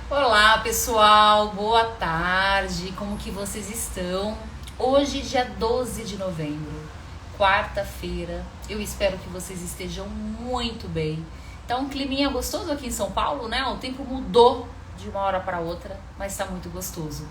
Olá, pessoal, boa tarde, como que vocês estão? Hoje, dia 12 de novembro, quarta-feira, eu espero que vocês estejam muito bem. Tá um climinha gostoso aqui em São Paulo, né? O tempo mudou de uma hora para outra, mas tá muito gostoso.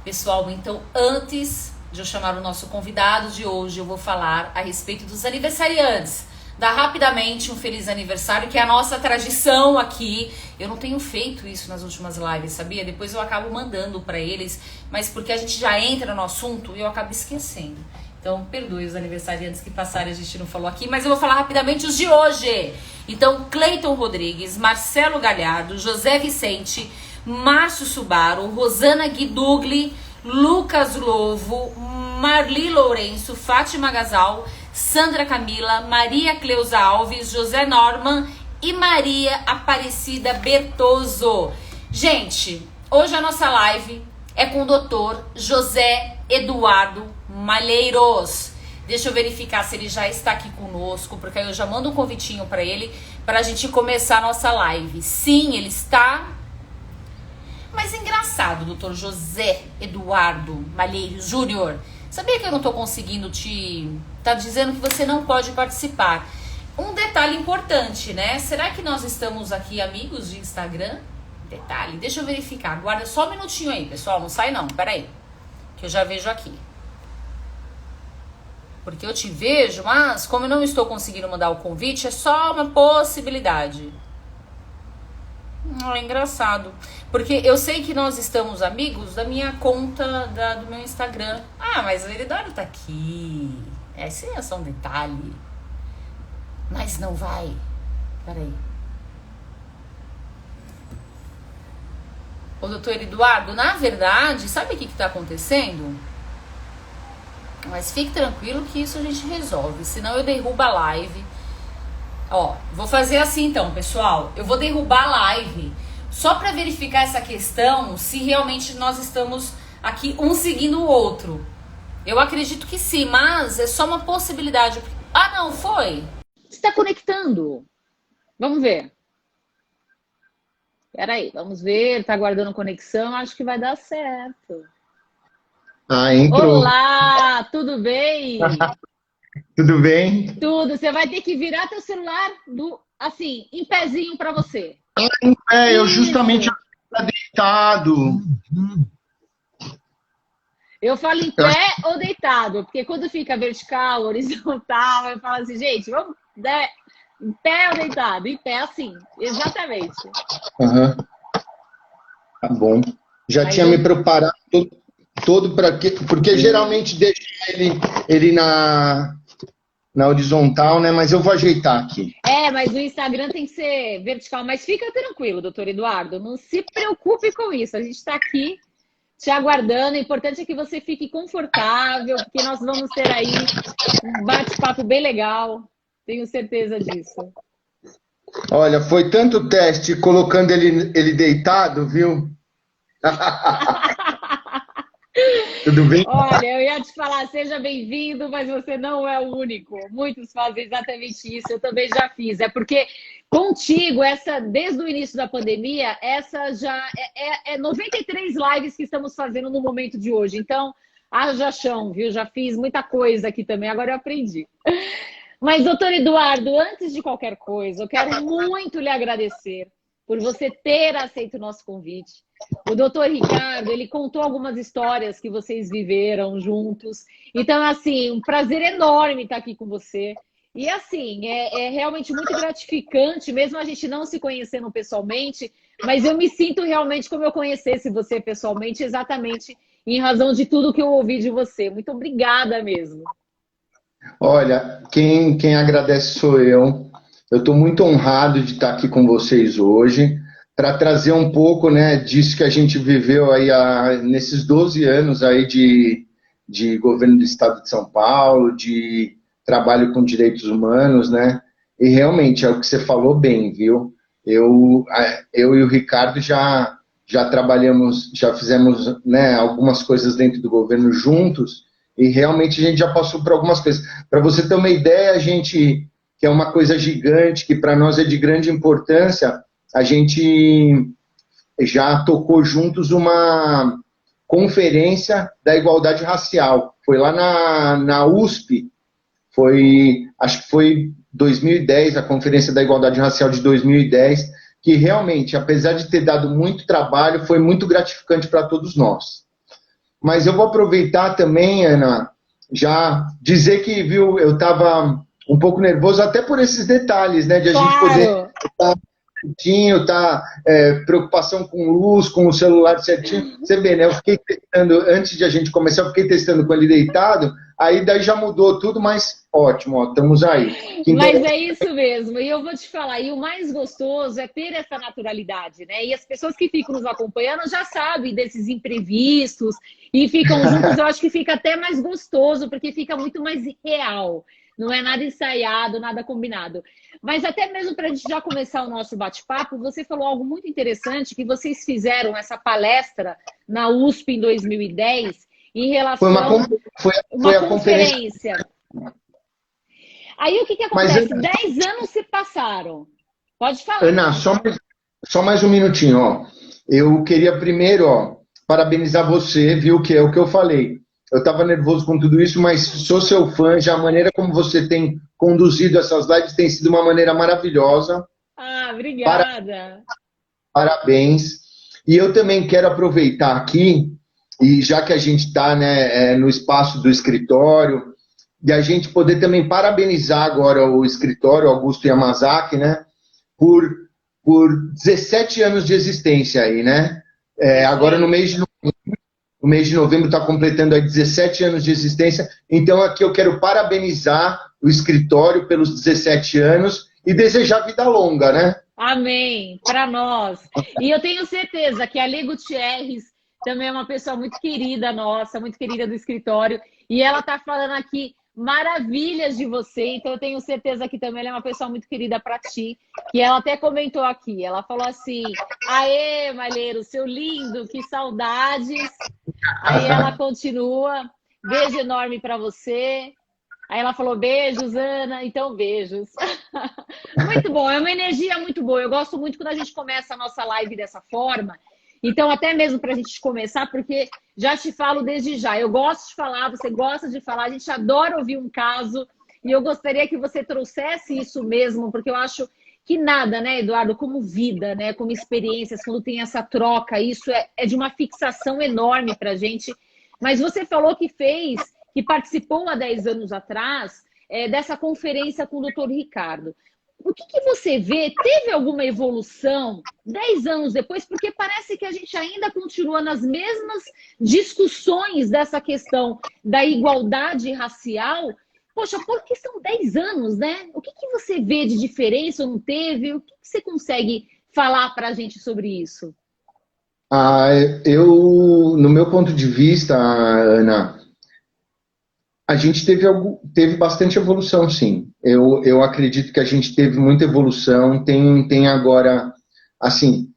Pessoal, então, antes de eu chamar o nosso convidado de hoje, eu vou falar a respeito dos aniversariantes. Dar rapidamente um feliz aniversário, que é a nossa tradição aqui. Eu não tenho feito isso nas últimas lives, sabia? Depois eu acabo mandando para eles, mas porque a gente já entra no assunto, eu acabo esquecendo. Então, perdoe os aniversariantes que passaram, a gente não falou aqui, mas eu vou falar rapidamente os de hoje. Então, Cleiton Rodrigues, Marcelo Galhardo, José Vicente, Márcio Subaru, Rosana Guidugli, Lucas Lovo, Marli Lourenço, Fátima Gasal, Sandra Camila, Maria Cleusa Alves, José Norman e Maria Aparecida Bertoso. Gente, hoje a nossa live é com o doutor José Eduardo Malheiros. Deixa eu verificar se ele já está aqui conosco, porque aí eu já mando um convitinho para ele, para a gente começar a nossa live. Sim, ele está. Mas engraçado, doutor José Eduardo Malheiros Júnior. Sabia que eu não tô conseguindo tá dizendo que você não pode participar. Um detalhe importante, né? Será que nós estamos aqui amigos de Instagram? Detalhe, deixa eu verificar. Aguarda só um minutinho aí, pessoal. Não sai não, peraí. Que eu já vejo aqui. Porque eu te vejo, mas como eu não estou conseguindo mandar o convite, é só uma possibilidade. É engraçado. Porque eu sei que nós estamos amigos da minha conta do meu Instagram. Ah, mas o Eduardo tá aqui. Esse é só um detalhe. Mas não vai. Peraí. Ô, doutor Eduardo, na verdade, sabe o que tá acontecendo? Mas fique tranquilo que isso a gente resolve. Senão eu derrubo a live. Ó, vou fazer assim então, pessoal. Eu vou derrubar a live só para verificar essa questão, se realmente nós estamos aqui um seguindo o outro. Eu acredito que sim, mas é só uma possibilidade. Ah, não, foi? Está conectando. Vamos ver. Peraí, vamos ver. Tá aguardando conexão, acho que vai dar certo. Ah, entrou. Olá, tudo bem? Tudo bem? Tudo. Você vai ter que virar teu celular assim, em pezinho para você. Eu justamente Isso. estava deitado. Eu falo em Eu acho- pé ou deitado, porque quando fica vertical, horizontal, eu falo assim, gente, vamos, né? Em pé ou deitado? Em pé, assim, exatamente. Aham, tá bom. Já Mas tinha me preparado todo para quê? Porque geralmente deixa ele na horizontal, né? Mas eu vou ajeitar aqui. mas o Instagram tem que ser vertical. Mas fica tranquilo, doutor Eduardo, não se preocupe com isso. A gente está aqui te aguardando. O importante é que você fique confortável, porque nós vamos ter aí um bate-papo bem legal. Tenho certeza disso. Olha, foi tanto teste colocando ele deitado, viu? Tudo bem? Olha, eu ia te falar, seja bem-vindo, mas você não é o único. Muitos fazem exatamente isso, eu também já fiz. É porque contigo, desde o início da pandemia, essa já é 93 lives que estamos fazendo no momento de hoje. Então, haja chão, viu? Já fiz muita coisa aqui também, agora eu aprendi. Mas, doutor Eduardo, antes de qualquer coisa, eu quero muito lhe agradecer por você ter aceito o nosso convite. O doutor Ricardo, ele contou algumas histórias que vocês viveram juntos. Então, assim, um prazer enorme estar aqui com você. E, assim, é realmente muito gratificante, mesmo a gente não se conhecendo pessoalmente, mas eu me sinto realmente como eu conhecesse você pessoalmente, exatamente em razão de tudo que eu ouvi de você. Muito obrigada mesmo. Olha, quem agradece sou eu. Eu estou muito honrado de estar aqui com vocês hoje para trazer um pouco, né, disso que a gente viveu aí nesses 12 anos aí de governo do Estado de São Paulo, de trabalho com direitos humanos, né? E realmente é o que você falou bem, viu? Eu e o Ricardo já trabalhamos, já fizemos, né, algumas coisas dentro do governo juntos. E realmente a gente já passou por algumas coisas. Para você ter uma ideia, a gente, que é uma coisa gigante, que para nós é de grande importância, a gente já tocou juntos uma conferência da igualdade racial. Foi lá na USP, acho que foi 2010, a Conferência da Igualdade Racial de 2010, que realmente, apesar de ter dado muito trabalho, foi muito gratificante para todos nós. Mas eu vou aproveitar também, Ana, já dizer que, viu, eu estava um pouco nervoso até por esses detalhes, né, de a gente poder estar certinho, preocupação com luz, com o celular certinho. Você vê, né, eu fiquei testando, antes de a gente começar, eu fiquei testando com ele deitado, aí daí já mudou tudo, mas ótimo, ó, estamos aí. Mas é isso mesmo, e eu vou te falar, e o mais gostoso é ter essa naturalidade, né? E as pessoas que ficam nos acompanhando já sabem desses imprevistos e ficam juntos, eu acho que fica até mais gostoso, porque fica muito mais real. Não é nada ensaiado, nada combinado. Mas até mesmo para a gente já começar o nosso bate-papo, você falou algo muito interessante, que vocês fizeram essa palestra na USP em 2010, em relação a uma conferência. Aí o que acontece? 10 anos se passaram. Pode falar. Ana, só mais um minutinho, ó. Eu queria primeiro, ó, parabenizar você, viu, que é o que eu falei. Eu estava nervoso com tudo isso, mas sou seu fã, já a maneira como você tem conduzido essas lives tem sido uma maneira maravilhosa. Ah, obrigada. Parabéns. E eu também quero aproveitar aqui, e já que a gente está, né, no espaço do escritório, de a gente poder também parabenizar agora o escritório Augusto Yamazaki, né, por 17 anos de existência aí, né? Agora no mês de novembro está completando aí 17 anos de existência, então aqui eu quero parabenizar o escritório pelos 17 anos e desejar vida longa, né? Amém, para nós. E eu tenho certeza que a Lê Gutierrez também é uma pessoa muito querida nossa, muito querida do escritório, e ela está falando aqui maravilhas de você, então eu tenho certeza que também ela é uma pessoa muito querida para ti, que ela até comentou aqui, ela falou assim, aê, Malheiro, seu lindo, que saudades. Aí ela continua, beijo enorme para você. Aí ela falou, beijos, Ana, então beijos. Muito bom, é uma energia muito boa, eu gosto muito quando a gente começa a nossa live dessa forma. Então, até mesmo para a gente começar, porque já te falo desde já, eu gosto de falar, você gosta de falar, a gente adora ouvir um caso, e eu gostaria que você trouxesse isso mesmo, porque eu acho que nada, né, Eduardo, como vida, né, como experiências, quando tem essa troca, isso é de uma fixação enorme para a gente. Mas você falou que participou há 10 anos atrás dessa conferência com o doutor Ricardo. O que você vê? Teve alguma evolução 10 anos depois? Porque parece que a gente ainda continua nas mesmas discussões dessa questão da igualdade racial. Poxa, porque são 10 anos, né? O que você vê de diferença ou não teve? O que você consegue falar para a gente sobre isso? No meu ponto de vista, Ana, a gente teve bastante evolução, sim. Eu acredito que a gente teve muita evolução. Tem agora, assim,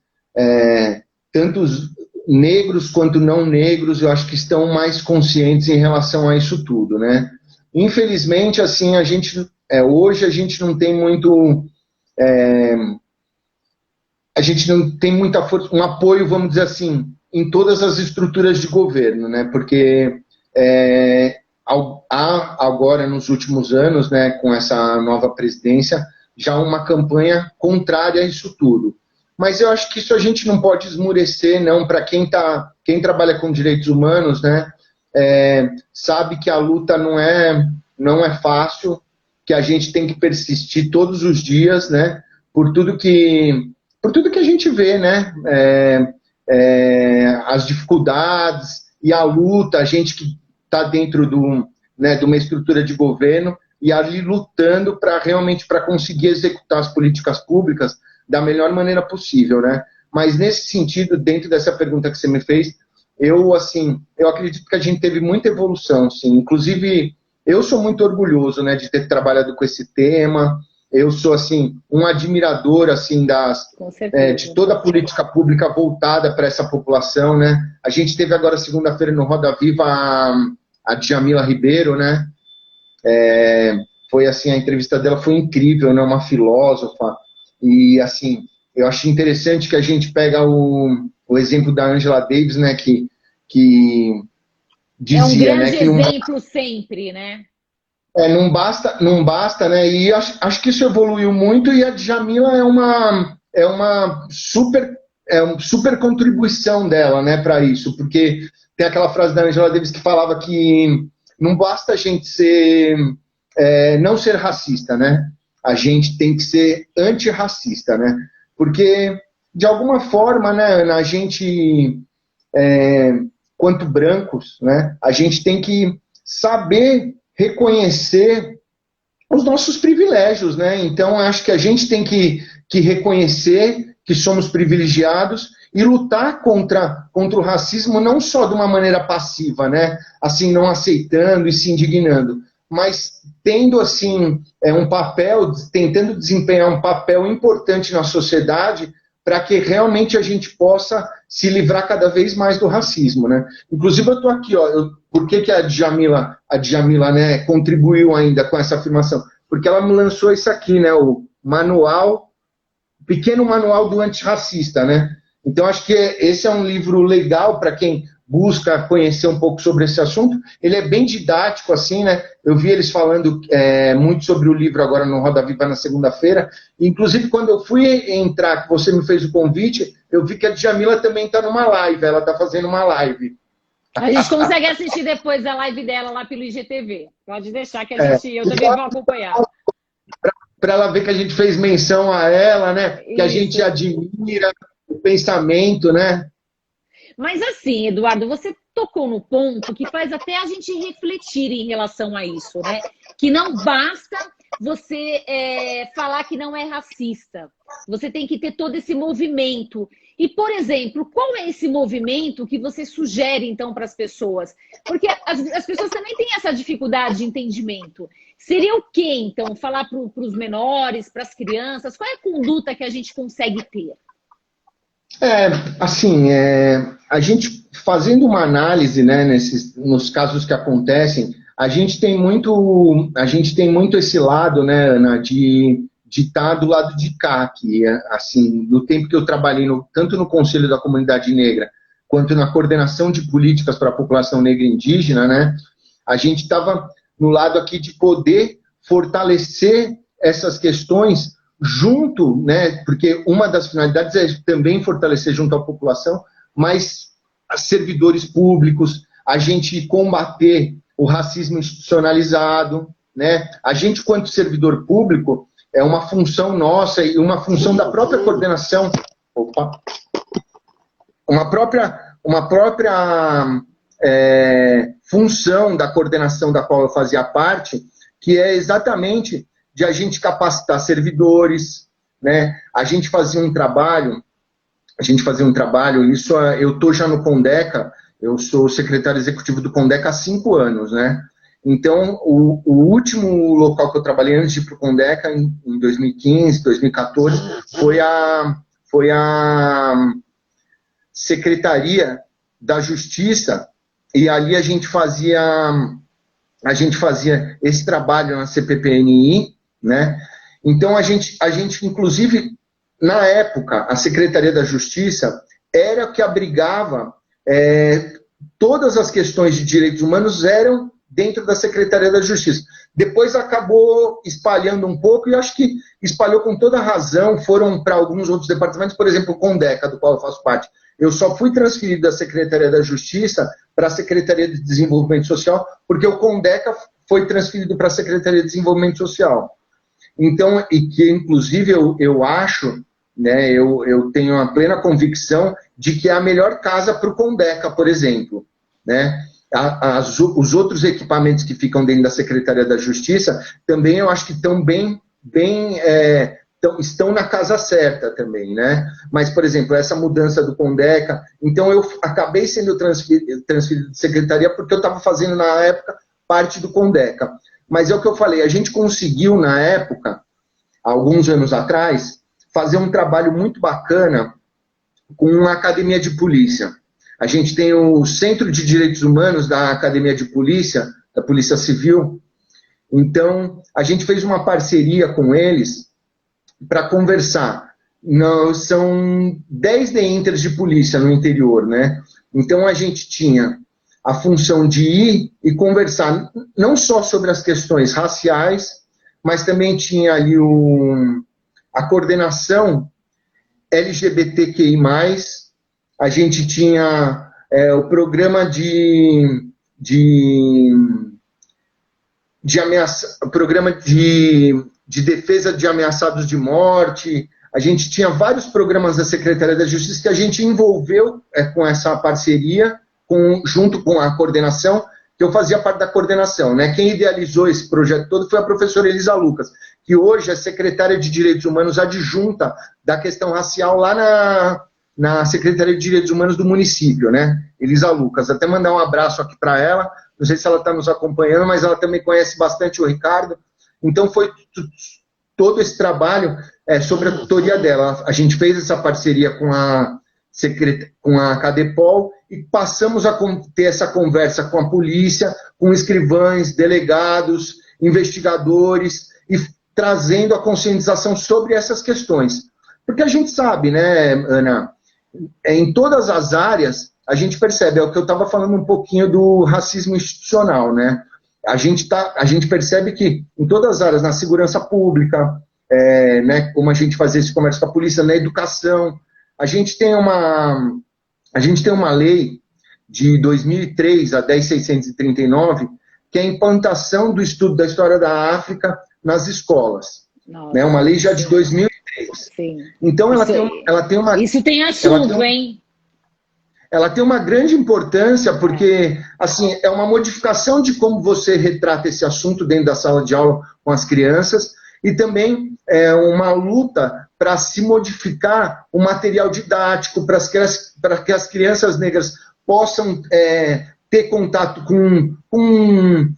tanto os negros quanto não negros, eu acho que estão mais conscientes em relação a isso tudo, né? Infelizmente, assim, hoje a gente não tem muito... a gente não tem muita força, um apoio, vamos dizer assim, em todas as estruturas de governo, né? Porque... há agora, nos últimos anos, né, com essa nova presidência, já uma campanha contrária a isso tudo. Mas eu acho que isso a gente não pode esmurecer, não, para quem trabalha com direitos humanos, né, sabe que a luta não é fácil, que a gente tem que persistir todos os dias, né, por tudo que a gente vê, né, as dificuldades e a luta, a gente que está dentro de uma estrutura de governo e ali lutando realmente para conseguir executar as políticas públicas da melhor maneira possível, né? Mas nesse sentido, dentro dessa pergunta que você me fez, eu acredito que a gente teve muita evolução, sim. Inclusive, eu sou muito orgulhoso, né, de ter trabalhado com esse tema. Eu sou, assim, um admirador, assim, de toda a política pública voltada para essa população, né? A gente teve agora, segunda-feira, no Roda Viva, a Djamila Ribeiro, né? Foi, assim, a entrevista dela foi incrível, né? Uma filósofa. E, assim, eu acho interessante que a gente pega o exemplo da Angela Davis, né, que É um dizia, grande né, que não, exemplo sempre, né? não basta, né, e acho que isso evoluiu muito, e a Djamila é uma super contribuição dela, né, para isso, porque tem aquela frase da Angela Davis que falava que não basta a gente não ser racista, né, a gente tem que ser antirracista, né, porque de alguma forma, né, a gente, quanto brancos, né, a gente tem que saber reconhecer os nossos privilégios, né? Então, acho que a gente tem que reconhecer que somos privilegiados e lutar contra o racismo, não só de uma maneira passiva, né? Assim, não aceitando e se indignando, mas tendo, assim, um papel, tentando desempenhar um papel importante na sociedade para que realmente a gente possa se livrar cada vez mais do racismo, né? Inclusive, eu estou aqui, ó, por que a Djamila, né, contribuiu ainda com essa afirmação? Porque ela me lançou isso aqui, né, o pequeno manual do antirracista, né? Então, acho que esse é um livro legal para quem busca conhecer um pouco sobre esse assunto. Ele é bem didático, assim, né? Eu vi eles falando muito sobre o livro agora no Roda Viva na segunda-feira. Inclusive, quando eu fui entrar, que você me fez o convite, eu vi que a Djamila também está numa live, ela está fazendo uma live. A gente consegue assistir depois a live dela lá pelo IGTV. Pode deixar que eu também vou acompanhar. Para ela ver que a gente fez menção a ela, né? Que a Isso. gente admira o pensamento, né? Mas assim, Eduardo, você tocou no ponto que faz até a gente refletir em relação a isso, né? Que não basta você falar que não é racista. Você tem que ter todo esse movimento. E, por exemplo, qual é esse movimento que você sugere, então, para as pessoas? Porque as pessoas também têm essa dificuldade de entendimento. Seria o quê, então? Falar para os menores, para as crianças? Qual é a conduta que a gente consegue ter? A gente fazendo uma análise, né, nos casos que acontecem, a gente tem muito esse lado, né, Ana, de estar do lado de cá, que assim, no tempo que eu trabalhei tanto no Conselho da Comunidade Negra quanto na coordenação de políticas para a população negra e indígena, né, a gente estava no lado aqui de poder fortalecer essas questões junto, né, porque uma das finalidades é também fortalecer junto à população, mas servidores públicos, a gente combater o racismo institucionalizado, né, a gente, quanto servidor público, é uma função nossa e uma função da própria coordenação, uma própria função da coordenação da qual eu fazia parte, que é exatamente de a gente capacitar servidores, né? A gente fazia um trabalho, isso eu estou já no Condeca, eu sou secretário executivo do Condeca há 5 anos, né? Então, o último local que eu trabalhei antes de ir para o Condeca, em 2015, 2014, foi a Secretaria da Justiça, e ali a gente fazia esse trabalho na CPPNI, né? Então, a gente, inclusive, na época, a Secretaria da Justiça era que abrigava todas as questões de direitos humanos eram dentro da Secretaria da Justiça. Depois acabou espalhando um pouco, e acho que espalhou com toda razão, foram para alguns outros departamentos, por exemplo, o Condeca, do qual eu faço parte. Eu só fui transferido da Secretaria da Justiça para a Secretaria de Desenvolvimento Social, porque o Condeca foi transferido para a Secretaria de Desenvolvimento Social. Então, e que inclusive eu acho, né, eu tenho uma plena convicção de que é a melhor casa para o Condeca, por exemplo, né? Os outros equipamentos que ficam dentro da Secretaria da Justiça também eu acho que estão na casa certa também, né? Mas, por exemplo, essa mudança do Condeca, então eu acabei sendo transferido de secretaria porque eu estava fazendo na época parte do Condeca. Mas é o que eu falei, a gente conseguiu na época, alguns anos atrás, fazer um trabalho muito bacana com uma academia de polícia. A gente tem o Centro de Direitos Humanos da Academia de Polícia, da Polícia Civil. Então, a gente fez uma parceria com eles para conversar não, são 10 DEINTERs de polícia no interior, né? Então a gente tinha a função de ir e conversar não só sobre as questões raciais, mas também tinha ali a coordenação LGBTQI+, a gente tinha o programa o programa de defesa de ameaçados de morte. A gente tinha vários programas da Secretaria da Justiça que a gente envolveu com essa parceria, junto com a coordenação, que eu fazia parte da coordenação, né? Quem idealizou esse projeto todo foi a professora Elisa Lucas, que hoje é secretária de Direitos Humanos adjunta da questão racial lá na Secretaria de Direitos Humanos do município, né? Elisa Lucas. Até mandar um abraço aqui para ela, não sei se ela está nos acompanhando, mas ela também conhece bastante o Ricardo. Então foi todo esse trabalho sobre a tutoria dela. A gente fez essa parceria com a CADEPOL e passamos a ter essa conversa com a polícia, com escrivães, delegados, investigadores, e trazendo a conscientização sobre essas questões. Porque a gente sabe, né, Ana, em todas as áreas, a gente percebe, é o que eu estava falando um pouquinho do racismo institucional, né? A gente percebe que em todas as áreas, na segurança pública, né, como a gente fazia esse comércio com a polícia, na educação, a gente tem uma lei de 2003, a 10.639, que é a implantação do estudo da história da África nas escolas. Nossa, né? Uma lei já de 2003. Sim. Então ela tem uma... Isso tem assunto, hein? Ela tem uma grande importância porque, assim, é uma modificação de como você retrata esse assunto dentro da sala de aula com as crianças e também é uma luta para se modificar o material didático para que as crianças negras possam ter contato com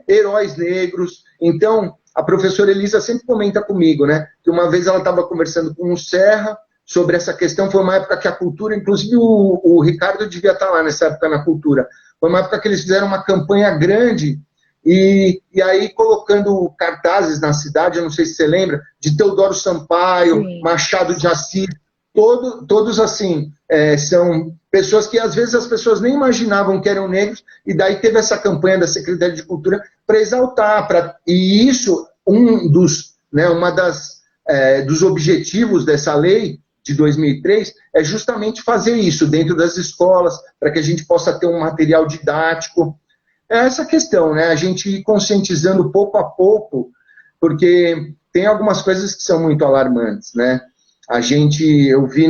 heróis negros. Então, a professora Elisa sempre comenta comigo, né, que uma vez ela estava conversando com o Serra sobre essa questão, foi uma época que a cultura, inclusive o Ricardo devia estar lá nessa época na cultura, foi uma época que eles fizeram uma campanha grande e aí colocando cartazes na cidade, eu não sei se você lembra, de Teodoro Sampaio, sim, Machado de Assis, todos assim, são pessoas que às vezes as pessoas nem imaginavam que eram negros, e daí teve essa campanha da Secretaria de Cultura para exaltar, e isso, dos objetivos dessa lei de 2003 é justamente fazer isso dentro das escolas, para que a gente possa ter um material didático. É essa questão, né? A gente ir conscientizando pouco a pouco, porque tem algumas coisas que são muito alarmantes, né? Eu vi,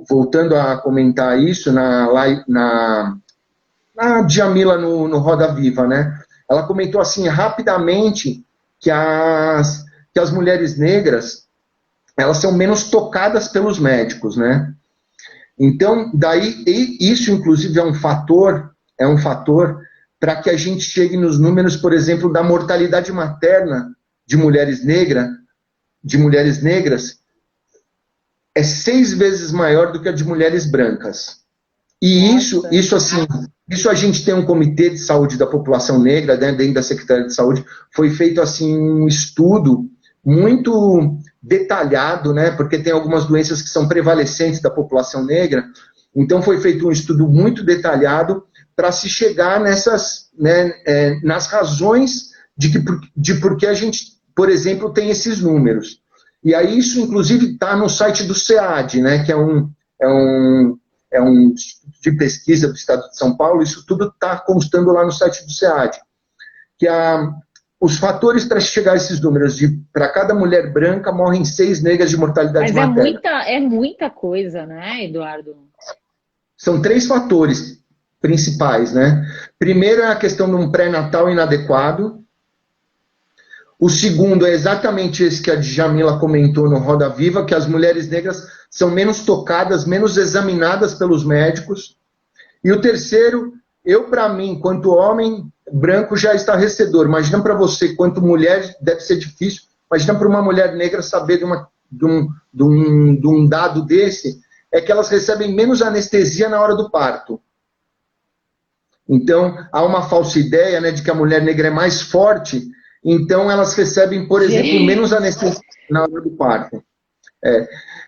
voltando a comentar isso, na Djamila no Roda Viva, né? Ela comentou assim, rapidamente, que as mulheres negras, elas são menos tocadas pelos médicos, né? Então, daí, isso inclusive é um fator para que a gente chegue nos números, por exemplo, da mortalidade materna de mulheres negras, é 6 vezes maior do que a de mulheres brancas. E isso a gente tem um comitê de saúde da população negra, né, dentro da Secretaria de Saúde, foi feito assim um estudo muito detalhado, né, porque tem algumas doenças que são prevalecentes da população negra, então foi feito um estudo muito detalhado para se chegar nas razões de por que a gente, por exemplo, tem esses números. E aí isso, inclusive, está no site do SEAD, né, que é um instituto de pesquisa do Estado de São Paulo, isso tudo está constando lá no site do SEAD, que os fatores para chegar a esses números, para cada mulher branca, morrem 6 negras de mortalidade materna. Mas é muita coisa, né, Eduardo? São 3 fatores principais, né? Primeiro é a questão de um pré-natal inadequado. O segundo é exatamente esse que a Djamila comentou no Roda Viva, que as mulheres negras são menos tocadas, menos examinadas pelos médicos. E o terceiro, para mim, quanto homem branco, já é estarrecedor. Imagina para você, quanto mulher, deve ser difícil. Imagina para uma mulher negra saber de um dado desse, é que elas recebem menos anestesia na hora do parto. Então, há uma falsa ideia, né, de que a mulher negra é mais forte, então elas recebem, por exemplo, menos anestesia na hora do parto.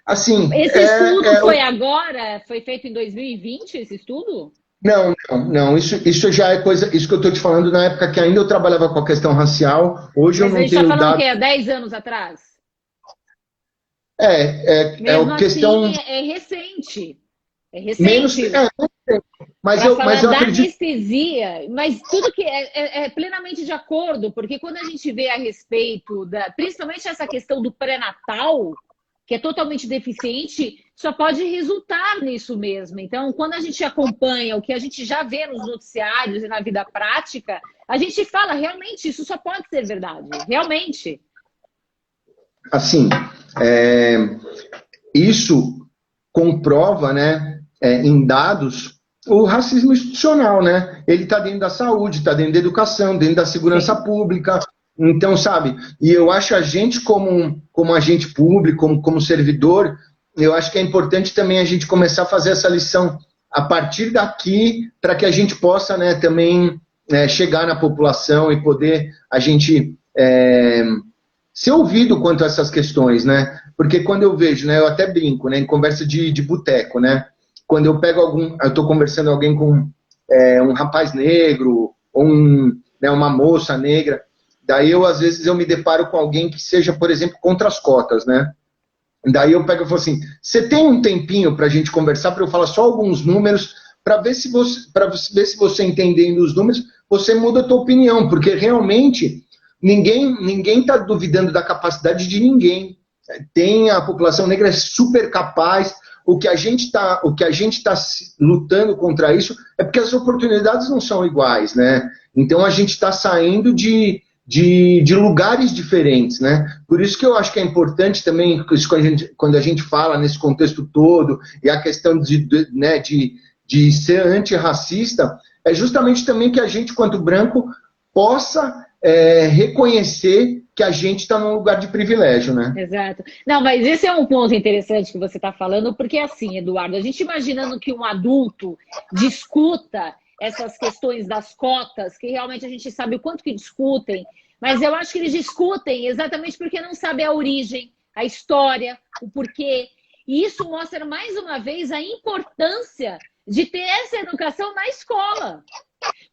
Assim, Esse estudo foi agora? Foi feito em 2020, esse estudo? Não, isso já é coisa, isso que eu estou te falando na época que ainda eu trabalhava com a questão racial, hoje eu Mas a não gente está tenho falando o quê? dado. Há 10 anos atrás? É Mesmo a questão assim, é recente. É menos. recente. Mas Para mas falar eu da acredito. anestesia, mas tudo que é plenamente de acordo, porque quando a gente vê a respeito principalmente essa questão do pré-natal, que é totalmente deficiente, só pode resultar nisso mesmo. Então, quando a gente acompanha o que a gente já vê nos noticiários e na vida prática, a gente fala, realmente, isso só pode ser verdade. Realmente. Assim, isso comprova, né, em dados, o racismo institucional, né? Ele está dentro da saúde, está dentro da educação, dentro da segurança Sim. pública. Então, sabe, e eu acho a gente como agente público, como servidor, eu acho que é importante também a gente começar a fazer essa lição a partir daqui, para que a gente possa, né, também chegar na população e poder a gente ser ouvido quanto a essas questões, né? Porque quando eu vejo, né, eu até brinco, né, em conversa de boteco, né? Quando eu pego eu estou conversando com alguém com um rapaz negro ou né, uma moça negra, daí às vezes eu me deparo com alguém que seja, por exemplo, contra as cotas, né? Daí eu pego e falo assim, você tem um tempinho para a gente conversar, para eu falar só alguns números, para ver se você entendendo os números, você muda a tua opinião, porque realmente ninguém está duvidando da capacidade de ninguém. A população negra é super capaz. O que a gente está lutando contra isso é porque as oportunidades não são iguais, né? Então a gente está saindo de lugares diferentes, né? Por isso que eu acho que é importante também, quando a gente fala nesse contexto todo, e a questão de ser antirracista, é justamente também que a gente, quanto branco, possa reconhecer que a gente está num lugar de privilégio, né? Exato. Não, mas esse é um ponto interessante que você está falando, porque assim, Eduardo, a gente imaginando que um adulto discuta essas questões das cotas, que realmente a gente sabe o quanto que discutem, mas eu acho que eles discutem exatamente porque não sabem a origem, a história, o porquê. E isso mostra mais uma vez a importância de ter essa educação na escola.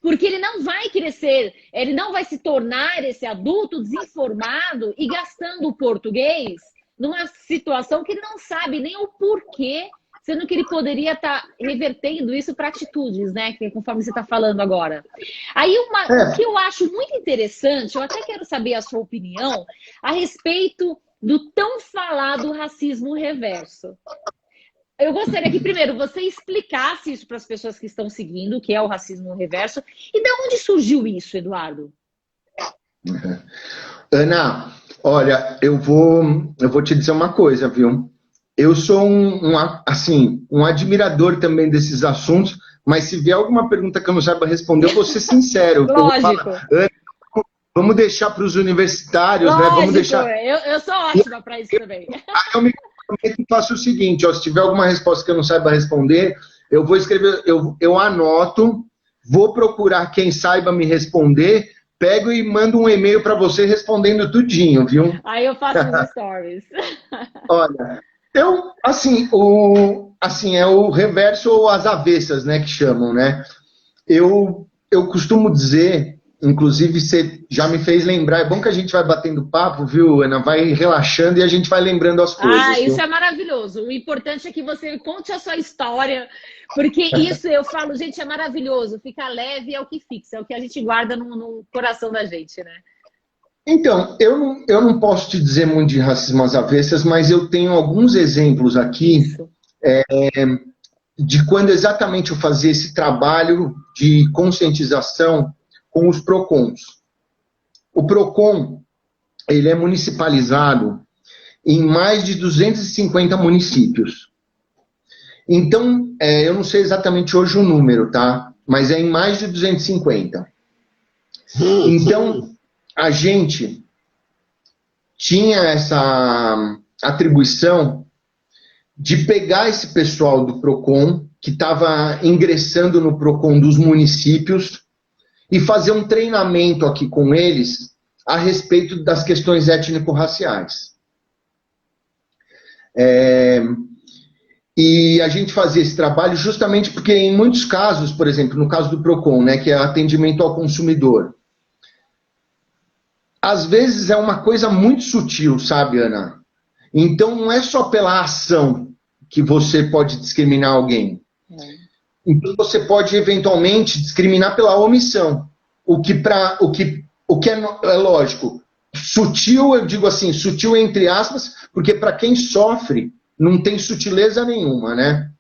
Porque ele não vai crescer, ele não vai se tornar esse adulto desinformado e gastando o português numa situação que ele não sabe nem o porquê, sendo que ele poderia estar revertendo isso para atitudes, né? Que conforme você está falando agora. Aí o que eu acho muito interessante, eu até quero saber a sua opinião a respeito do tão falado racismo reverso. Eu gostaria que, primeiro, você explicasse isso para as pessoas que estão seguindo, o que é o racismo reverso, e de onde surgiu isso, Eduardo? Ana, olha, eu vou te dizer uma coisa, viu? Eu sou um admirador também desses assuntos, mas se vier alguma pergunta que eu não saiba responder, eu vou ser sincero. Lógico. Vamos deixar para os universitários, lógico, né? Vamos deixar. Eu sou ótima para isso também. Eu me comprometo e faço o seguinte, ó, se tiver alguma resposta que eu não saiba responder, eu vou escrever, eu anoto, vou procurar quem saiba me responder, pego e mando um e-mail para você respondendo tudinho, viu? Aí eu faço os stories. Olha, é o reverso ou as avessas, né, que chamam, né? Eu costumo dizer, inclusive você já me fez lembrar, é bom que a gente vai batendo papo, viu, Ana? Vai relaxando e a gente vai lembrando as coisas. Isso viu? é maravilhoso. O importante é que você conte a sua história, porque isso eu falo, gente, é maravilhoso. Fica leve é o que fixa, é o que a gente guarda no coração da gente, né? Então, eu não posso te dizer muito de racismo às avessas, mas eu tenho alguns exemplos aqui de quando exatamente eu fazia esse trabalho de conscientização com os PROCONs. O PROCON, ele é municipalizado em mais de 250 municípios. Então, eu não sei exatamente hoje o número, tá? Mas é em mais de 250. Então, a gente tinha essa atribuição de pegar esse pessoal do PROCON, que estava ingressando no PROCON dos municípios, e fazer um treinamento aqui com eles a respeito das questões étnico-raciais. E a gente fazia esse trabalho justamente porque em muitos casos, por exemplo, no caso do PROCON, né, que é atendimento ao consumidor, às vezes é uma coisa muito sutil, sabe, Ana? Então não é só pela ação que você pode discriminar alguém. Então você pode eventualmente discriminar pela omissão. O que é lógico, sutil, eu digo assim, sutil entre aspas, porque para quem sofre não tem sutileza nenhuma, né?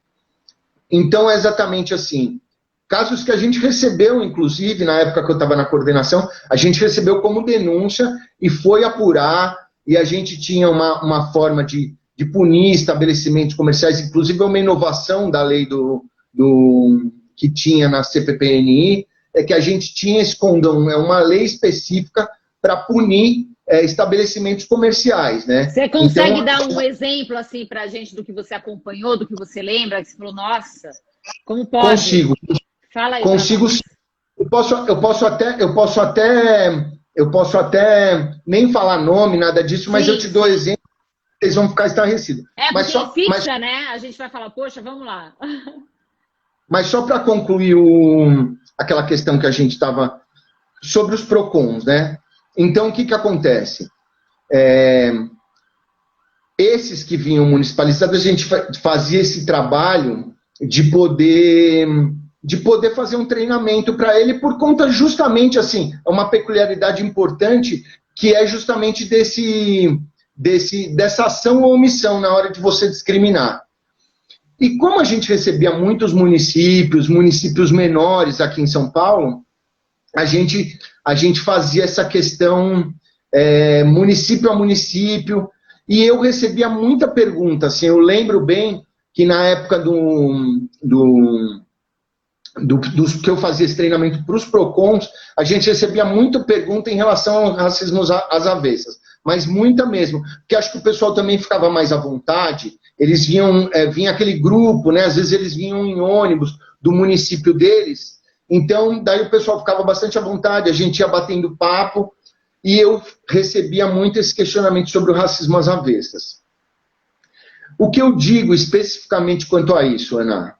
Então é exatamente assim. Casos que a gente recebeu, inclusive, na época que eu estava na coordenação, a gente recebeu como denúncia e foi apurar, e a gente tinha uma forma de punir estabelecimentos comerciais, inclusive uma inovação da lei que tinha na CPPNI, é que a gente tinha esse condão, é uma lei específica para punir estabelecimentos comerciais, né? Você consegue dar um exemplo assim para a gente do que você acompanhou, do que você lembra, que você falou, nossa, como pode? Consigo. Fala aí. Consigo. Eu posso até nem falar nome, nada disso, mas eu te dou exemplo, vocês vão ficar estarrecidos. Fixa, né? A gente vai falar, poxa, vamos lá. Mas só para concluir aquela questão que a gente estava sobre os PROCONs, né? Então, o que acontece? Esses que vinham municipalizados, a gente fazia esse trabalho de poder fazer um treinamento para ele por conta justamente, assim, é uma peculiaridade importante que é justamente dessa ação ou omissão na hora de você discriminar. E como a gente recebia muitos municípios menores aqui em São Paulo, a gente fazia essa questão município a município, e eu recebia muita pergunta, assim, eu lembro bem que na época dos que eu fazia esse treinamento para os PROCONs, a gente recebia muita pergunta em relação ao racismo às avessas, mas muita mesmo, porque acho que o pessoal também ficava mais à vontade, eles vinha aquele grupo, né, às vezes eles vinham em ônibus do município deles, então daí o pessoal ficava bastante à vontade, a gente ia batendo papo, e eu recebia muito esse questionamento sobre o racismo às avessas. O que eu digo especificamente quanto a isso, Ana?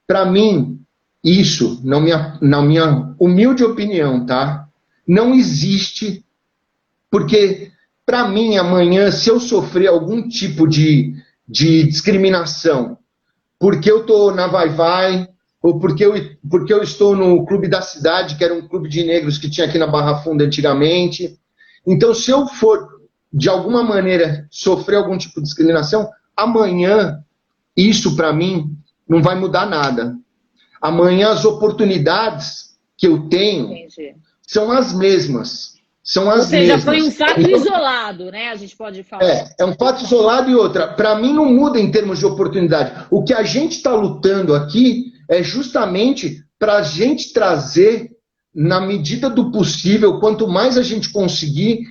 Para mim, isso, na minha humilde opinião, tá? Não existe, porque para mim, amanhã, se eu sofrer algum tipo de discriminação, porque eu estou na Vai-Vai, ou porque eu estou no Clube da Cidade, que era um clube de negros que tinha aqui na Barra Funda antigamente. Então, se eu for, de alguma maneira, sofrer algum tipo de discriminação, amanhã, isso para mim não vai mudar nada. Amanhã as oportunidades que eu tenho são as mesmas. Ou seja, foi um fato isolado, né? A gente pode falar. É um fato isolado e outra. Para mim não muda em termos de oportunidade. O que a gente está lutando aqui é justamente para a gente trazer, na medida do possível, quanto mais a gente conseguir,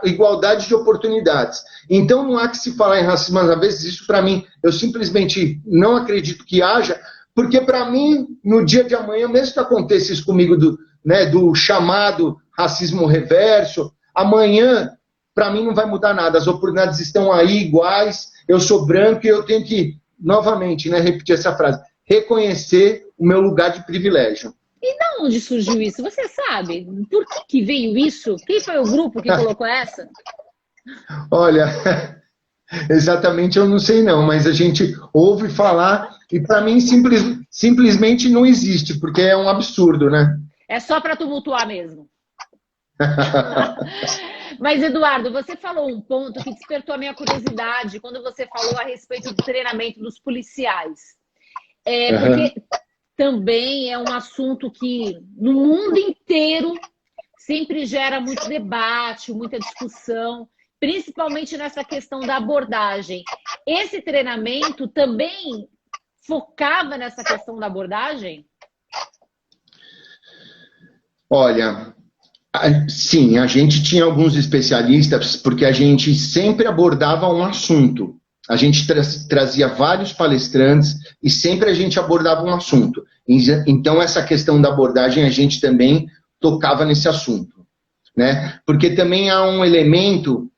igualdade de oportunidades. Então não há que se falar em racismo às vezes, isso para mim, eu simplesmente não acredito que haja, porque para mim, no dia de amanhã, mesmo que aconteça isso comigo do chamado racismo reverso, amanhã, para mim, não vai mudar nada. As oportunidades estão aí iguais, eu sou branco e eu tenho que, novamente, repetir essa frase, reconhecer o meu lugar de privilégio. E de onde surgiu isso? Você sabe? Por que veio isso? Quem foi o grupo que colocou essa? Olha, exatamente eu não sei não, mas a gente ouve falar e para mim simplesmente não existe, porque é um absurdo, né? É só para tumultuar mesmo. Mas, Eduardo, você falou um ponto que despertou a minha curiosidade quando você falou a respeito do treinamento dos policiais. Porque também é um assunto que no mundo inteiro sempre gera muito debate, muita discussão, principalmente nessa questão da abordagem. Esse treinamento também focava nessa questão da abordagem? Olha, sim, a gente tinha alguns especialistas, porque a gente sempre abordava um assunto. A gente trazia vários palestrantes e sempre a gente abordava um assunto. Então, essa questão da abordagem, a gente também tocava nesse assunto, né? Porque também há um elemento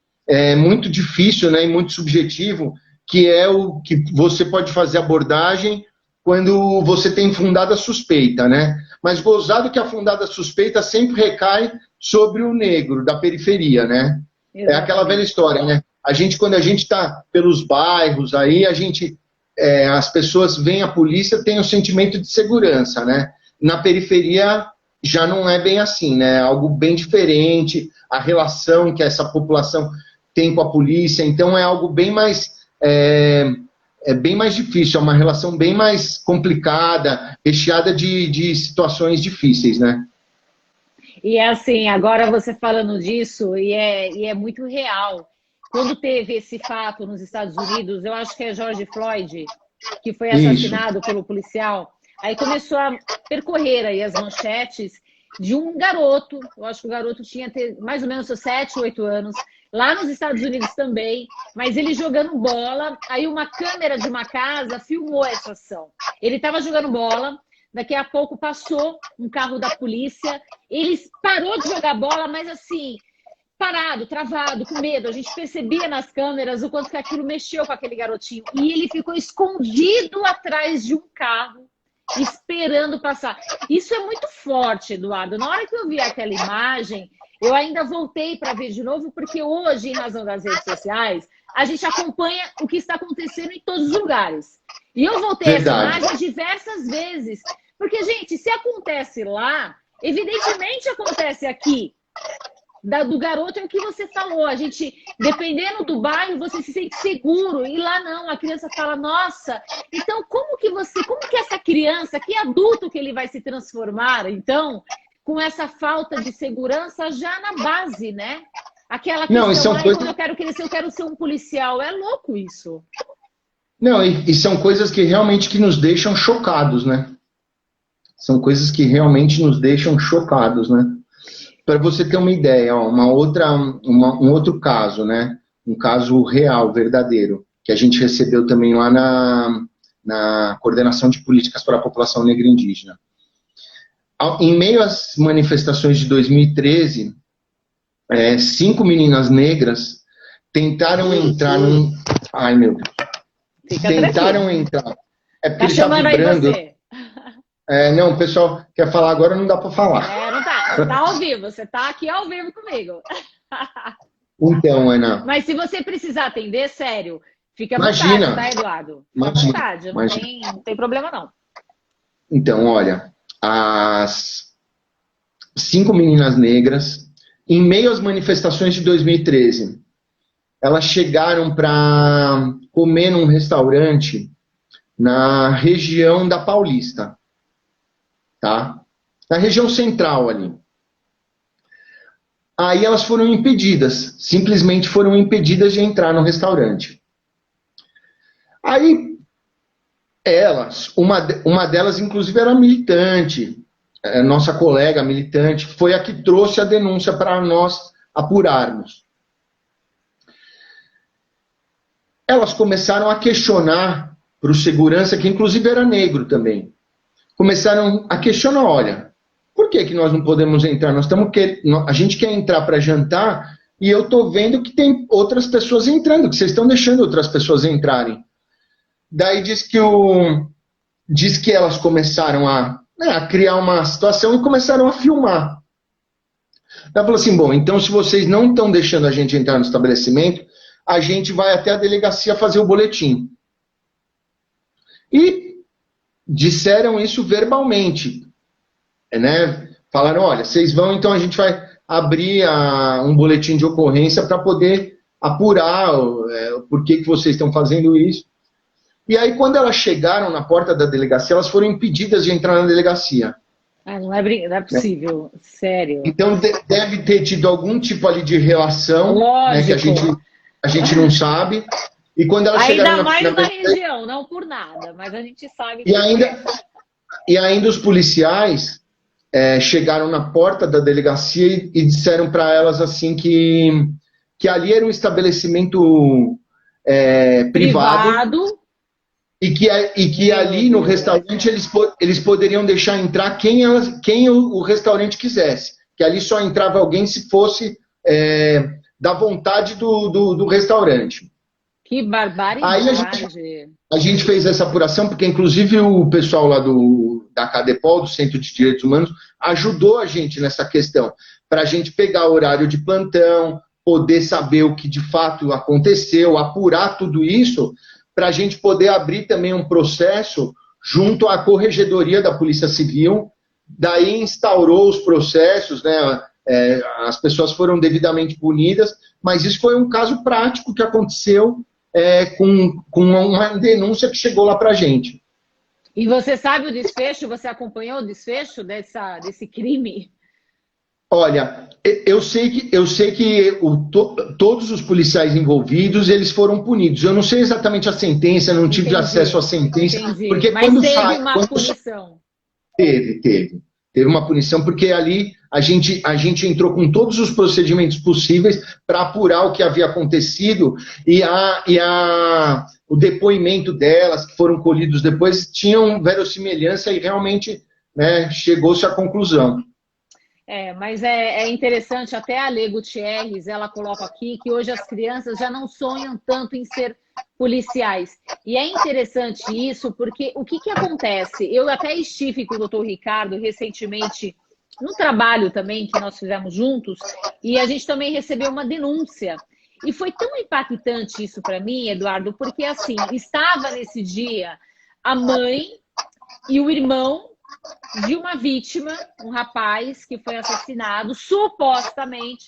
muito difícil, né, e muito subjetivo, que é o que você pode fazer abordagem quando você tem fundada suspeita, né? Mas gozado que a fundada suspeita sempre recai sobre o negro da periferia, né? Exatamente. É aquela velha história, né? Quando a gente está pelos bairros aí, as pessoas veem a polícia, tem um sentimento de segurança, né? Na periferia já não é bem assim, né? É algo bem diferente, a relação que essa população tem com a polícia, então é algo bem mais bem mais difícil, é uma relação bem mais complicada, recheada de situações difíceis, né? E assim, agora você falando disso, e é muito real. Quando teve esse fato nos Estados Unidos, eu acho que é George Floyd, que foi assassinado pelo policial, aí começou a percorrer aí as manchetes de um garoto, eu acho que o garoto tinha mais ou menos 7, 8 anos, lá nos Estados Unidos também, mas ele jogando bola, aí uma câmera de uma casa filmou essa ação. Ele estava jogando bola, daqui a pouco passou um carro da polícia, ele parou de jogar bola, mas assim, parado, travado, com medo. A gente percebia nas câmeras o quanto que aquilo mexeu com aquele garotinho. E ele ficou escondido atrás de um carro, esperando passar. Isso é muito forte, Eduardo. Na hora que eu vi aquela imagem, eu ainda voltei para ver de novo, porque hoje, em razão das redes sociais, a gente acompanha o que está acontecendo em todos os lugares. E eu voltei essa imagem diversas vezes. Porque, gente, se acontece lá, evidentemente acontece aqui. Do garoto é o que você falou. A gente, dependendo do bairro, você se sente seguro. E lá não, a criança fala, nossa, então como que essa criança, que adulto que ele vai se transformar, então, com essa falta de segurança já na base, né? Aquela questão, quando eu quero crescer, eu quero ser um policial. É louco isso. Não, e são coisas que realmente que nos deixam chocados, né? São coisas que realmente nos deixam chocados, né? Para você ter uma ideia, ó, um outro caso, né? Um caso real, verdadeiro, que a gente recebeu também lá na Coordenação de Políticas para a População Negra e Indígena. Em meio às manifestações de 2013, 5 meninas negras tentaram entrar num... Ai, meu Deus. Tentaram entrar. É porque ele tá vibrando. Não, o pessoal quer falar agora, não dá para falar. Não tá. Tá ao vivo. Você tá aqui ao vivo comigo. Então, Ana. Mas se você precisar atender, sério, fica à vontade, tá, Eduardo? Fica à vontade, não tem problema não. Então, olha, as 5 meninas negras, em meio às manifestações de 2013, elas chegaram para comer num restaurante na região da Paulista, tá? Na região central ali. Aí elas foram impedidas, simplesmente foram impedidas de entrar no restaurante. Aí elas, uma delas inclusive era militante, nossa colega militante, foi a que trouxe a denúncia para nós apurarmos. Elas começaram a questionar para o segurança, que inclusive era negro também. Começaram a questionar, olha, por que nós não podemos entrar? A gente quer entrar para jantar e eu estou vendo que tem outras pessoas entrando, que vocês estão deixando outras pessoas entrarem. Daí diz que elas começaram a criar uma situação e começaram a filmar. Ela falou assim, bom, então se vocês não estão deixando a gente entrar no estabelecimento, a gente vai até a delegacia fazer o boletim. E disseram isso verbalmente, né? Falaram, olha, vocês vão, então a gente vai abrir um boletim de ocorrência para poder apurar por que vocês estão fazendo isso. E aí, quando elas chegaram na porta da delegacia, elas foram impedidas de entrar na delegacia. Não é possível, sério. Então, deve ter tido algum tipo ali de relação, né, que a gente não sabe. E quando elas chegaram ainda mais na região, não por nada, mas a gente sabe que... E ainda os policiais chegaram na porta da delegacia e disseram para elas assim que ali era um estabelecimento privado e que ali no restaurante eles poderiam deixar entrar quem o restaurante quisesse. Que ali só entrava alguém se fosse da vontade do restaurante. Que barbaridade. A gente fez essa apuração porque, inclusive, o pessoal lá da CADEPOL, do Centro de Direitos Humanos, ajudou a gente nessa questão, para a gente pegar o horário de plantão, poder saber o que de fato aconteceu, apurar tudo isso, para a gente poder abrir também um processo junto à Corregedoria da Polícia Civil. Daí instaurou os processos, né? As pessoas foram devidamente punidas, mas isso foi um caso prático que aconteceu com uma denúncia que chegou lá para a gente. E você sabe o desfecho? Você acompanhou o desfecho desse crime? Olha, eu sei que todos os policiais envolvidos, eles foram punidos. Eu não sei exatamente a sentença, não tive acesso à sentença. Porque mas teve uma punição. Teve uma punição, porque ali a gente entrou com todos os procedimentos possíveis para apurar o que havia acontecido e o depoimento delas, que foram colhidos depois, tinham verossimilhança e realmente, né, chegou-se à conclusão. Mas é interessante, até a Lê Gutierrez, ela coloca aqui que hoje as crianças já não sonham tanto em ser policiais. E é interessante isso, porque o que acontece? Eu até estive com o doutor Ricardo recentemente, no trabalho também que nós fizemos juntos, e a gente também recebeu uma denúncia. E foi tão impactante isso para mim, Eduardo, porque assim, estava nesse dia a mãe e o irmão de uma vítima, um rapaz que foi assassinado supostamente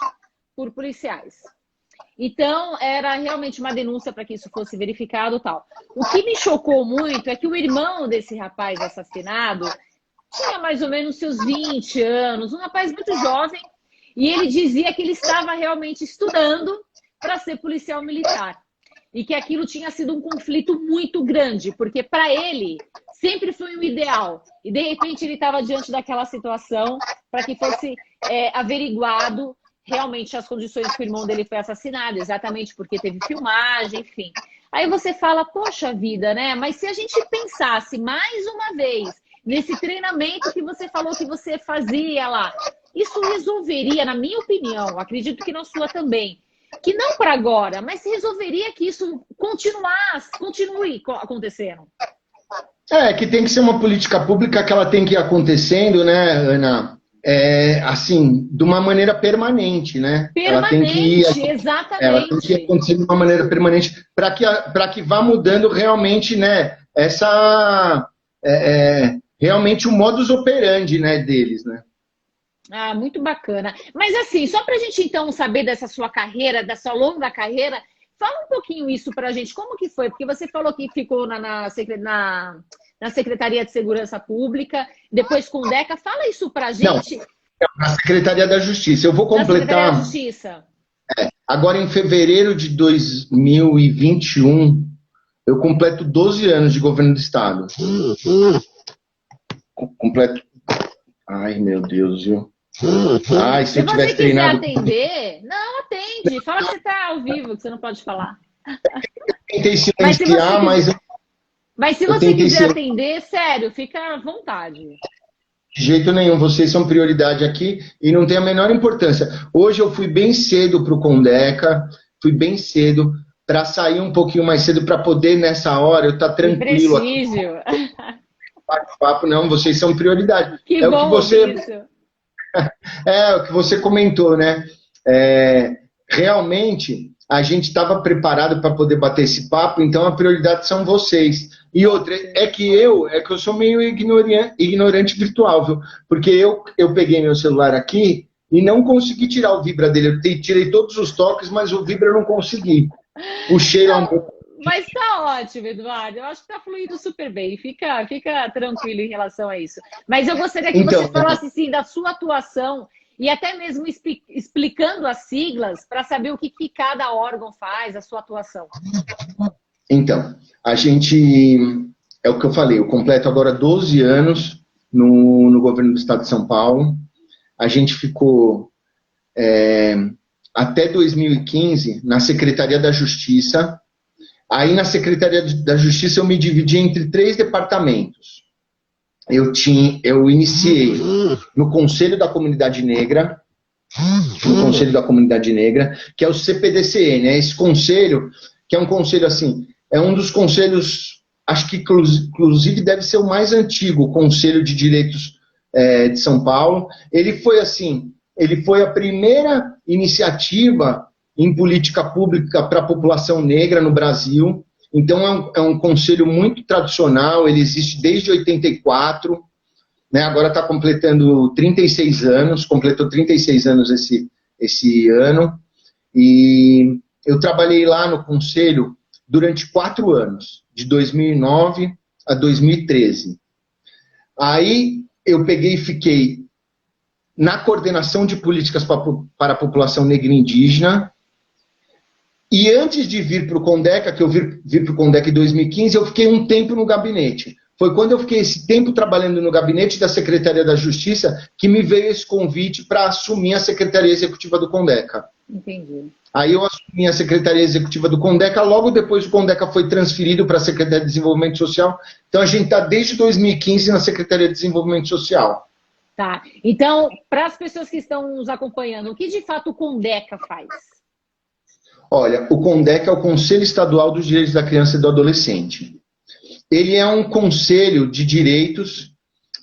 por policiais. Então, era realmente uma denúncia para que isso fosse verificado e tal. O que me chocou muito é que o irmão desse rapaz assassinado tinha mais ou menos seus 20 anos, um rapaz muito jovem, e ele dizia que ele estava realmente estudando para ser policial militar. E que aquilo tinha sido um conflito muito grande, porque para ele sempre foi um ideal. E de repente ele estava diante daquela situação para que fosse averiguado realmente as condições que o irmão dele foi assassinado, exatamente porque teve filmagem, enfim. Aí você fala, poxa vida, né? Mas se a gente pensasse mais uma vez nesse treinamento que você falou que você fazia lá, isso resolveria, na minha opinião, acredito que na sua também, que não para agora, mas resolveria que isso continue acontecendo. Que tem que ser uma política pública que ela tem que ir acontecendo, né, Ana? Assim, de uma maneira permanente, né? Exatamente. Ela tem que acontecer de uma maneira permanente para que vá mudando realmente, né? Realmente o modus operandi, né, deles, né? Muito bacana. Mas assim, só para a gente então saber dessa sua carreira, dessa longa carreira, fala um pouquinho isso para a gente. Como que foi? Porque você falou que ficou na Secretaria de Segurança Pública, depois com o DECA. Fala isso para a gente. Não, na Secretaria da Justiça. Eu vou completar. Na Secretaria da Justiça. Agora, em fevereiro de 2021, eu completo 12 anos de governo do Estado. Completo. Ai, meu Deus, viu? Ai, se eu tivesse treinado... Se você quiser atender, não, atende. Fala que você está ao vivo, que você não pode falar. Eu tentei silenciar, Mas se você quiser atender, sério, fica à vontade. De jeito nenhum, vocês são prioridade aqui e não tem a menor importância. Hoje eu fui bem cedo para o Condeca, fui bem cedo para sair um pouquinho mais cedo para poder, nessa hora, eu estar tranquilo aqui. Papo, não, vocês são prioridade. Que bom, o que você... isso. O que você comentou, né? Realmente, a gente estava preparado para poder bater esse papo, então a prioridade são vocês. E outra, é que eu sou meio ignorante virtual, viu? Porque eu peguei meu celular aqui e não consegui tirar o vibra dele. Eu tirei todos os toques, mas o vibra eu não consegui. Puxei lá um pouco. Mas tá ótimo, Eduardo. Eu acho que tá fluindo super bem. Fica tranquilo em relação a isso. Mas eu gostaria que você falasse, sim, da sua atuação e até mesmo explicando as siglas para saber o que cada órgão faz, a sua atuação. Então, a gente... É o que eu falei, eu completo agora 12 anos no governo do Estado de São Paulo. A gente ficou até 2015 na Secretaria da Justiça. Aí, na Secretaria da Justiça, eu me dividi entre 3 departamentos. Eu iniciei no Conselho da Comunidade Negra, que é o CPDCN, né? Esse conselho que é um conselho assim, é um dos conselhos, acho que inclusive deve ser o mais antigo, o Conselho de Direitos de São Paulo. Ele foi assim, ele foi a primeira iniciativa em política pública para a população negra no Brasil. Então é um conselho muito tradicional, ele existe desde 84, né? Agora está completando 36 anos, completou 36 anos esse ano, e eu trabalhei lá no conselho durante 4 anos, de 2009 a 2013. Aí eu peguei e fiquei na coordenação de políticas para a população negra e indígena, e antes de vir para o Condeca, que eu vir para o Condeca em 2015, eu fiquei um tempo no gabinete. Foi quando eu fiquei esse tempo trabalhando no gabinete da Secretaria da Justiça que me veio esse convite para assumir a Secretaria Executiva do Condeca. Entendi. Aí eu assumi a Secretaria Executiva do Condeca, logo depois o Condeca foi transferido para a Secretaria de Desenvolvimento Social. Então a gente está desde 2015 na Secretaria de Desenvolvimento Social. Tá. Então, para as pessoas que estão nos acompanhando, o que de fato o Condeca faz? Olha, o Condeca é o Conselho Estadual dos Direitos da Criança e do Adolescente. Ele é um conselho de direitos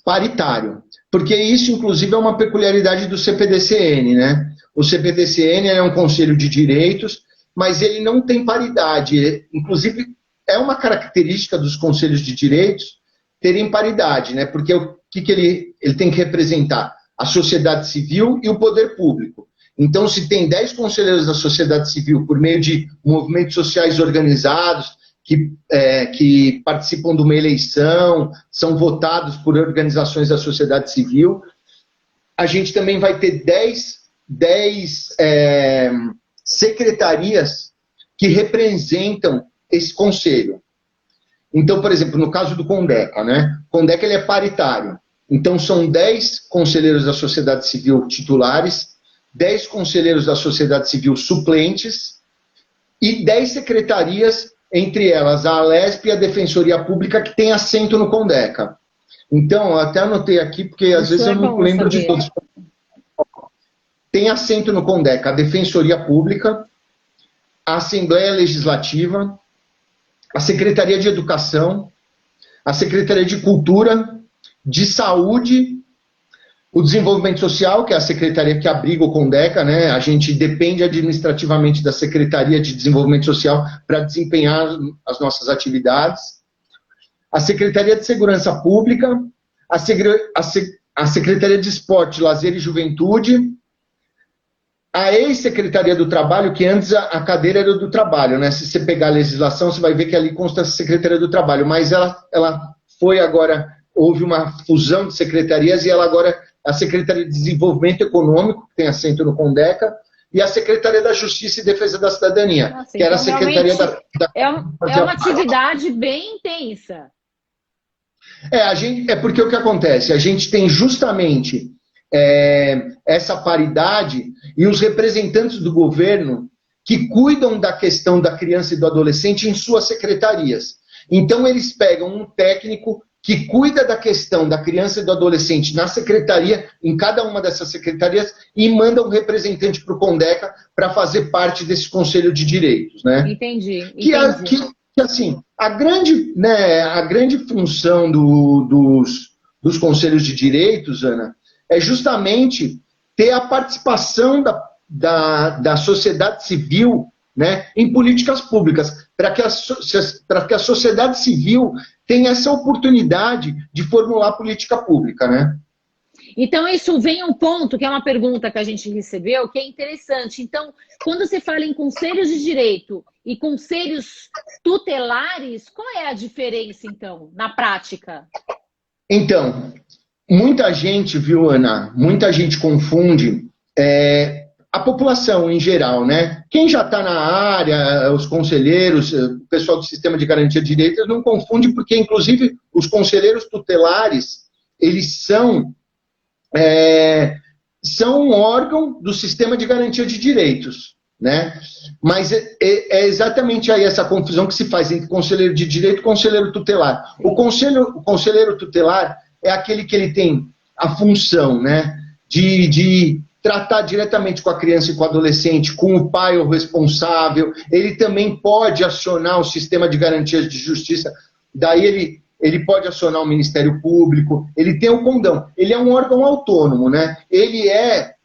paritário, porque isso, inclusive, é uma peculiaridade do CPDCN, né? O CPDCN é um conselho de direitos, mas ele não tem paridade. Inclusive, é uma característica dos conselhos de direitos terem paridade, né? Porque o que ele tem que representar? A sociedade civil e o poder público. Então, se tem 10 conselheiros da sociedade civil por meio de movimentos sociais organizados, que participam de uma eleição, são votados por organizações da sociedade civil, a gente também vai ter 10 secretarias que representam esse conselho. Então, por exemplo, no caso do Condeca, né? O Condeca ele é paritário. Então, são 10 conselheiros da sociedade civil titulares, 10 conselheiros da sociedade civil suplentes e 10 secretarias, entre elas a Alesp e a Defensoria Pública, que tem assento no Condeca. Então, eu até anotei aqui, porque às vezes eu não lembro de todos. Tem assento no Condeca a Defensoria Pública, a Assembleia Legislativa, a Secretaria de Educação, a Secretaria de Cultura, de Saúde, o Desenvolvimento Social, que é a secretaria que abriga o Condeca, né? A gente depende administrativamente da Secretaria de Desenvolvimento Social para desempenhar as nossas atividades. A Secretaria de Segurança Pública, a Secretaria de Esporte, Lazer e Juventude, a ex-Secretaria do Trabalho, que antes a cadeira era do Trabalho, né? Se você pegar a legislação, você vai ver que ali consta a Secretaria do Trabalho, mas ela foi agora, houve uma fusão de secretarias e ela agora a Secretaria de Desenvolvimento Econômico, que tem assento no Condeca, e a Secretaria da Justiça e Defesa da Cidadania, Nossa, que era a então, Secretaria da... É uma atividade bem intensa. É porque o que acontece? A gente tem justamente essa paridade e os representantes do governo que cuidam da questão da criança e do adolescente em suas secretarias. Então, eles pegam um técnico que cuida da questão da criança e do adolescente na secretaria, em cada uma dessas secretarias, e manda um representante para o Condeca para fazer parte desse Conselho de Direitos, né? Entendi. Que assim, a grande função dos Conselhos de Direitos, Ana, é justamente ter a participação da sociedade civil, né, em políticas públicas, para que a sociedade civil tenha essa oportunidade de formular política pública, né? Então, isso vem um ponto, que é uma pergunta que a gente recebeu, que é interessante. Então, quando você fala em conselhos de direito e conselhos tutelares, qual é a diferença, então, na prática? Então, muita gente, viu, Ana? Muita gente confunde a população em geral, né? Quem já está na área, os conselheiros, o pessoal do Sistema de Garantia de Direitos, não confunde, porque, inclusive, os conselheiros tutelares, eles são um órgão do Sistema de Garantia de Direitos, né? Mas é exatamente aí essa confusão que se faz entre conselheiro de direito e conselheiro tutelar. O conselheiro tutelar é aquele que ele tem a função, né, de tratar diretamente com a criança e com o adolescente, com o pai ou responsável. Ele também pode acionar o sistema de garantias de justiça, daí ele pode acionar o Ministério Público, ele tem o condão. Ele é um órgão autônomo, né? Ele é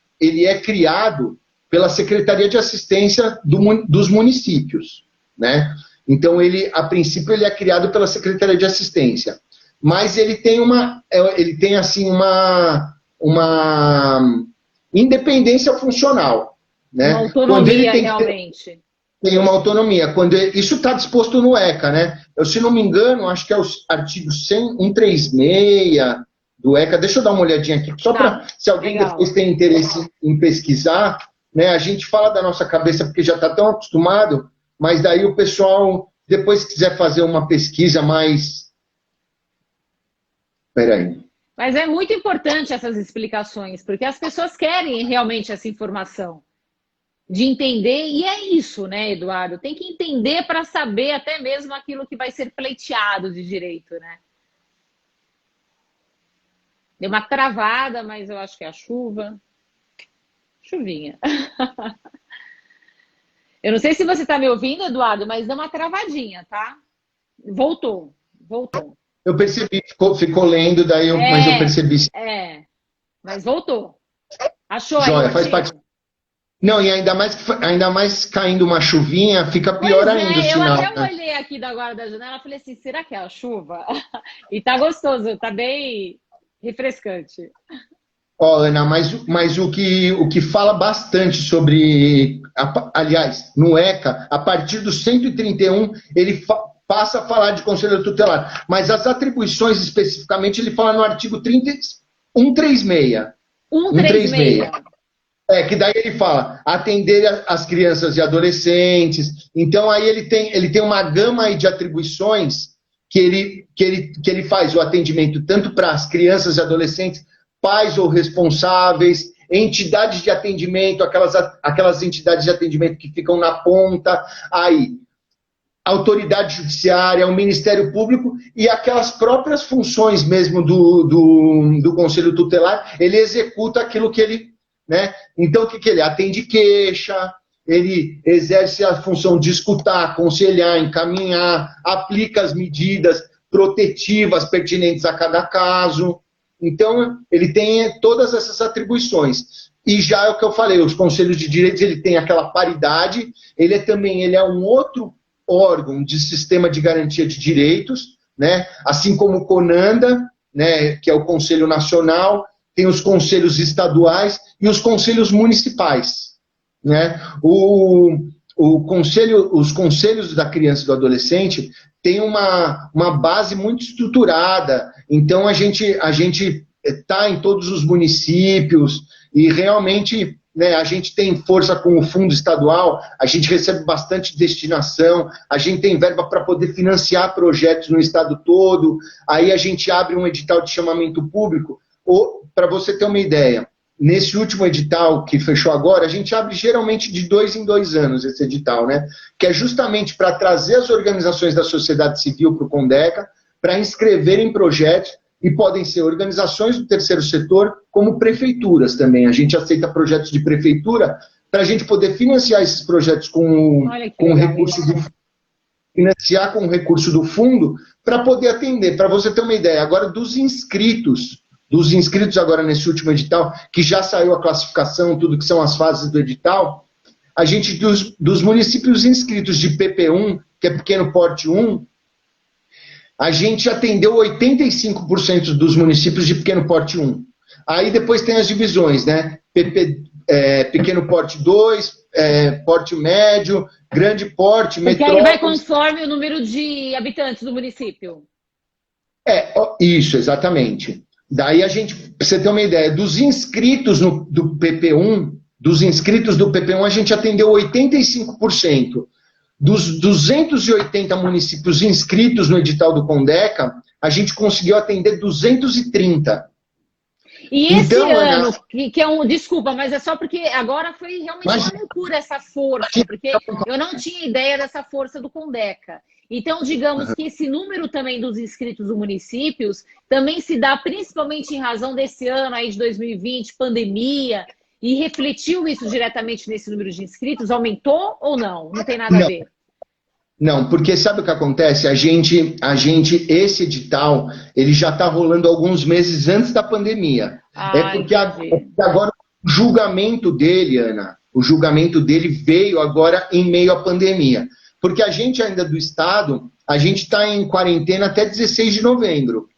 criado pela Secretaria de Assistência dos municípios, né? Então, a princípio, ele é criado pela Secretaria de Assistência. Mas ele tem assim, uma independência funcional, né? Uma autonomia, realmente. Tem uma autonomia. Isso está disposto no ECA, né? Eu, se não me engano, acho que é o artigo 136 do ECA. Deixa eu dar uma olhadinha aqui, só para, se alguém depois tem interesse em pesquisar, né? A gente fala da nossa cabeça porque já está tão acostumado, mas daí o pessoal, depois quiser fazer uma pesquisa mais... Peraí. Mas é muito importante essas explicações, porque as pessoas querem realmente essa informação, de entender, e é isso, né, Eduardo? Tem que entender para saber até mesmo aquilo que vai ser pleiteado de direito, né? Deu uma travada, mas eu acho que é a chuva. Chuvinha. Eu não sei se você está me ouvindo, Eduardo, mas deu uma travadinha, tá? Voltou. Eu percebi, ficou lendo, mas eu percebi. Mas voltou. Achou aí? Joia, faz parte. Não, e ainda mais caindo uma chuvinha, fica pior ainda o sinal. Eu até olhei aqui agora da janela e falei assim, será que é a chuva? E tá gostoso, tá bem refrescante. Ó, Ana, mas o que fala bastante sobre, aliás, no ECA, a partir do 131, ele passa a falar de conselho tutelar, mas as atribuições especificamente ele fala no artigo 136. 136. Que daí ele fala atender as crianças e adolescentes. Então aí ele tem uma gama aí de atribuições que ele faz o atendimento tanto para as crianças e adolescentes, pais ou responsáveis, entidades de atendimento, aquelas entidades de atendimento que ficam na ponta, aí autoridade judiciária, o Ministério Público e aquelas próprias funções mesmo do Conselho Tutelar, ele executa aquilo que ele, né? Então, o que ele atende queixa, ele exerce a função de escutar, aconselhar, encaminhar, aplica as medidas protetivas pertinentes a cada caso. Então, ele tem todas essas atribuições. E já é o que eu falei, os conselhos de direitos, ele tem aquela paridade, ele é um outro órgão de sistema de garantia de direitos, né? Assim como o CONANDA, né, que é o Conselho Nacional, tem os conselhos estaduais e os conselhos municipais, né? Os conselhos da criança e do adolescente têm uma base muito estruturada, então a gente está em todos os municípios e realmente, né, a gente tem força com o fundo estadual, a gente recebe bastante destinação, a gente tem verba para poder financiar projetos no estado todo, aí a gente abre um edital de chamamento público, para você ter uma ideia, nesse último edital que fechou agora, a gente abre geralmente de 2 em 2 anos esse edital, né, que é justamente para trazer as organizações da sociedade civil para o Condeca, para inscreverem projetos, e podem ser organizações do terceiro setor, como prefeituras também. A gente aceita projetos de prefeitura para a gente poder financiar esses projetos com recurso financiar com o recurso do fundo para poder atender. Para você ter uma ideia, agora dos inscritos agora nesse último edital, que já saiu a classificação, tudo que são as fases do edital, a gente, dos municípios inscritos de PP1, que é pequeno porte 1, a gente atendeu 85% dos municípios de pequeno porte 1. Aí depois tem as divisões, né? Pequeno porte 2, porte médio, grande porte, metrópole. Porque aí vai conforme o número de habitantes do município. Isso, exatamente. Daí a gente, pra você ter uma ideia, dos inscritos do PP1, a gente atendeu 85%. Dos 280 municípios inscritos no edital do Condeca, a gente conseguiu atender 230. E esse ano, que é um... Desculpa, mas é só porque agora foi realmente uma loucura essa força, porque eu não tinha ideia dessa força do Condeca. Então, digamos que esse número também dos inscritos dos municípios também se dá principalmente em razão desse ano aí de 2020, pandemia. E refletiu isso diretamente nesse número de inscritos? Aumentou ou não? Não tem nada a ver? Não, porque sabe o que acontece? Esse edital, ele já está rolando alguns meses antes da pandemia. Porque agora o julgamento dele, Ana, o julgamento dele veio agora em meio à pandemia. Porque a gente ainda do Estado, a gente está em quarentena até 16 de novembro.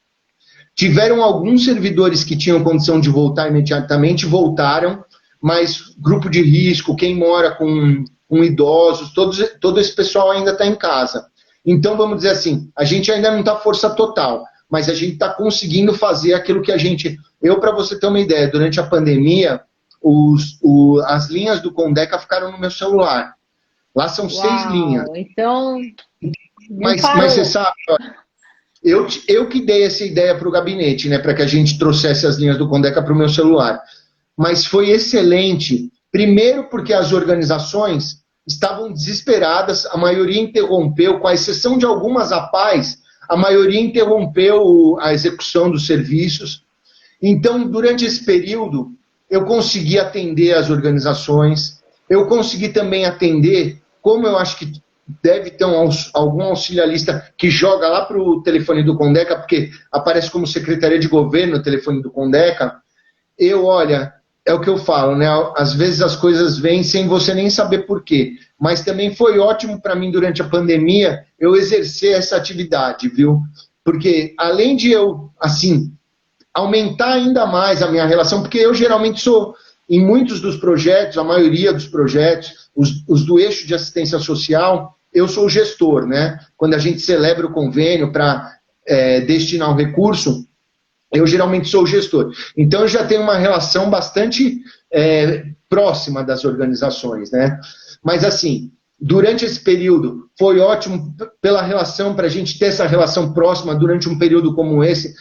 Tiveram alguns servidores que tinham condição de voltar imediatamente, voltaram, mas grupo de risco, quem mora com idosos, todo esse pessoal ainda está em casa. Então, vamos dizer assim, a gente ainda não está força total, mas a gente está conseguindo fazer aquilo que a gente... Para você ter uma ideia, durante a pandemia, as linhas do Condeca ficaram no meu celular. Lá são 6 linhas. Então, mas você sabe, eu que dei essa ideia para o gabinete, né, para que a gente trouxesse as linhas do Condeca para o meu celular. Mas foi excelente. Primeiro porque as organizações estavam desesperadas, a maioria interrompeu, com a exceção de algumas APAES, a maioria interrompeu a execução dos serviços. Então, durante esse período, eu consegui atender as organizações, eu consegui também atender, como eu acho que deve ter algum auxiliarista que joga lá para o telefone do Condeca, porque aparece como Secretaria de Governo o telefone do Condeca. Olha, é o que eu falo, né? Às vezes as coisas vêm sem você nem saber por quê. Mas também foi ótimo para mim, durante a pandemia, eu exercer essa atividade, viu? Porque além de eu, assim, aumentar ainda mais a minha relação, porque eu geralmente sou, em muitos dos projetos, a maioria dos projetos, os do eixo de assistência social, eu sou o gestor, né? Quando a gente celebra o convênio para destinar o recurso, eu geralmente sou o gestor. Então, eu já tenho uma relação bastante próxima das organizações, né? Mas, assim, durante esse período, foi ótimo pela relação, para a gente ter essa relação próxima durante um período como esse,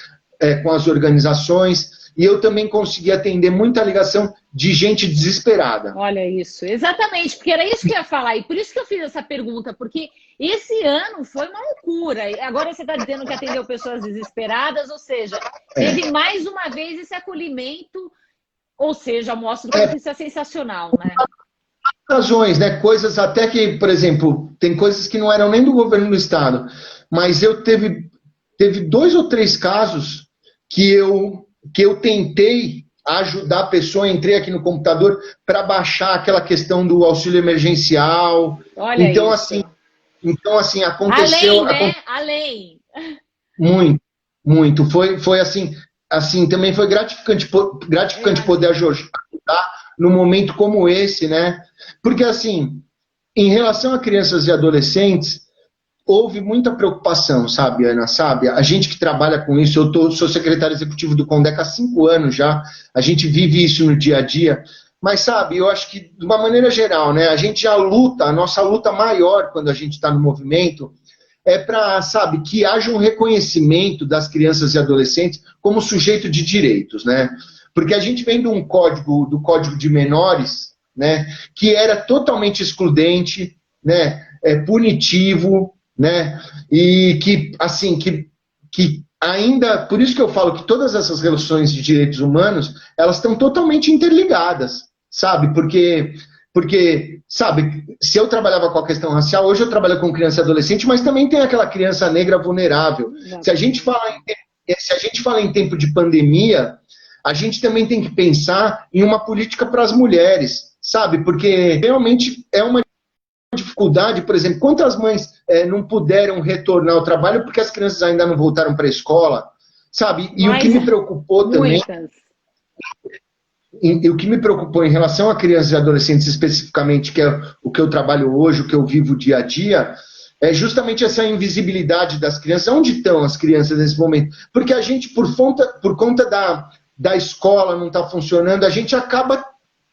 com as organizações. E eu também consegui atender muita ligação de gente desesperada. Olha isso, exatamente, porque era isso que eu ia falar, e por isso que eu fiz essa pergunta, porque esse ano foi uma loucura. Agora você está dizendo que atendeu pessoas desesperadas, ou seja, teve mais uma vez esse acolhimento, ou seja, mostra que isso é sensacional, né? Razões, né? Coisas até que, por exemplo, tem coisas que não eram nem do governo do estado, mas teve 2 ou 3 casos que eu tentei ajudar a pessoa, entrei aqui no computador para baixar aquela questão do auxílio emergencial. Olha então, isso. assim, aconteceu... Além, né? Além. Muito, muito. Foi assim, também foi gratificante poder ajudar num momento como esse, né? Porque, assim, em relação a crianças e adolescentes, houve muita preocupação, sabe, Ana? Sabe? A gente que trabalha com isso, sou secretário executivo do Condeca há 5 anos já, a gente vive isso no dia a dia, mas, sabe, eu acho que, de uma maneira geral, né, a gente já luta, a nossa luta maior quando a gente está no movimento é para, sabe, que haja um reconhecimento das crianças e adolescentes como sujeito de direitos, né? Porque a gente vem de um código, do Código de Menores, né, que era totalmente excludente, né, punitivo, né? E que, assim, que ainda, por isso que eu falo que todas essas relações de direitos humanos, elas estão totalmente interligadas, sabe? Porque, sabe, se eu trabalhava com a questão racial, hoje eu trabalho com criança e adolescente, mas também tem aquela criança negra vulnerável. Se a gente fala em tempo de pandemia, a gente também tem que pensar em uma política para as mulheres, sabe? Porque realmente é uma dificuldade, por exemplo, quantas mães não puderam retornar ao trabalho porque as crianças ainda não voltaram para a escola, sabe? E o que me preocupou também, o que me preocupou em relação a crianças e adolescentes especificamente, que é o que eu trabalho hoje, o que eu vivo dia a dia, é justamente essa invisibilidade das crianças. Onde estão as crianças nesse momento? Porque a gente, por conta da escola não estar funcionando, a gente acaba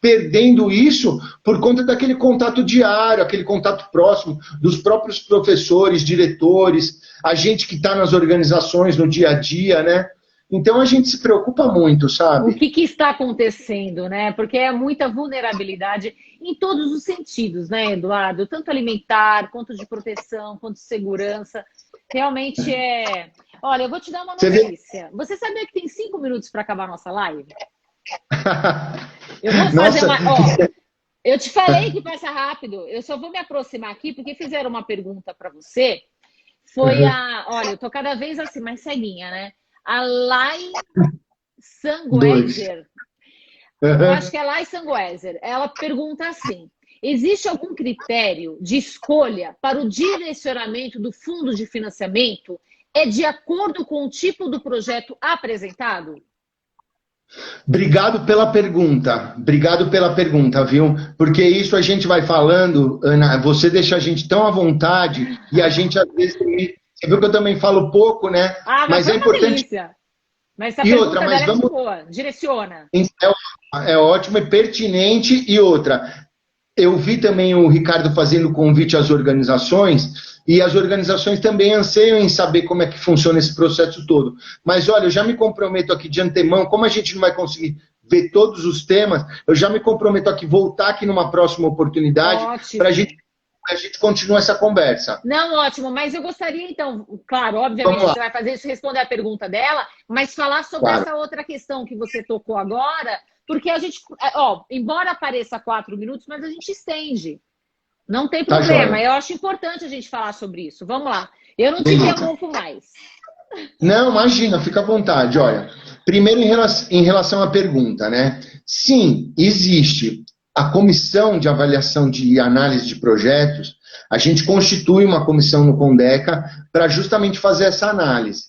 perdendo isso por conta daquele contato diário, aquele contato próximo dos próprios professores, diretores, a gente que está nas organizações no dia a dia, né? Então a gente se preocupa muito, sabe? O que está acontecendo, né? Porque é muita vulnerabilidade em todos os sentidos, né, Eduardo? Tanto alimentar, quanto de proteção, quanto de segurança. Realmente é... Olha, eu vou te dar uma notícia. Você sabia que tem 5 minutos para acabar a nossa live? Eu vou fazer Nossa, uma. Ó, eu te falei que passa rápido. Eu só vou me aproximar aqui porque fizeram uma pergunta para você. Foi a. Olha, eu tô cada vez assim, mais ceguinha, né? A Lai dois. Sangueser. Eu acho que é Lai Sangueser. Ela pergunta assim: existe algum critério de escolha para o direcionamento do fundo de financiamento? É de acordo com o tipo do projeto apresentado? Obrigado pela pergunta, viu? Porque isso a gente vai falando, Ana, você deixa a gente tão à vontade e a gente às vezes, você viu que eu também falo pouco, né? Ah, mas Mas foi é uma importante. delícia. Mas essa E outra, pergunta mas dela é vamos. muito boa. Direciona. É ótimo e pertinente. E outra, eu vi também o Ricardo fazendo convite às organizações, e as organizações também anseiam em saber como é que funciona esse processo todo. Mas olha, eu já me comprometo aqui de antemão, como a gente não vai conseguir ver todos os temas, eu já me comprometo aqui voltar aqui numa próxima oportunidade para Ótimo. a gente continuar essa conversa. Não, ótimo, mas eu gostaria, então, claro, Vamos obviamente lá. você vai fazer isso, responder a pergunta dela, mas falar sobre Claro. essa outra questão que você tocou agora, porque a gente, ó, embora pareça 4 minutos, mas a gente estende. Não tem Tá problema. joia. Eu acho importante a gente falar sobre isso. Vamos lá. Eu não te interrompo mais. Não, imagina, fica à vontade. Olha, primeiro em relação à pergunta, né? Sim, existe a comissão de avaliação de análise de projetos. A gente constitui uma comissão no Condeca para justamente fazer essa análise.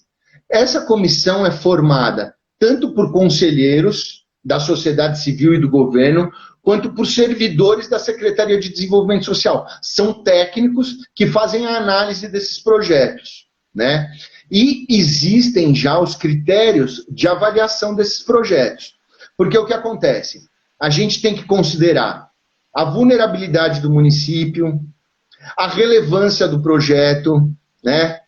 Essa comissão é formada tanto por conselheiros da sociedade civil e do governo, quanto por servidores da Secretaria de Desenvolvimento Social. São técnicos que fazem a análise desses projetos, né? E existem já os critérios de avaliação desses projetos. Porque o que acontece? A gente tem que considerar a vulnerabilidade do município, a relevância do projeto, né?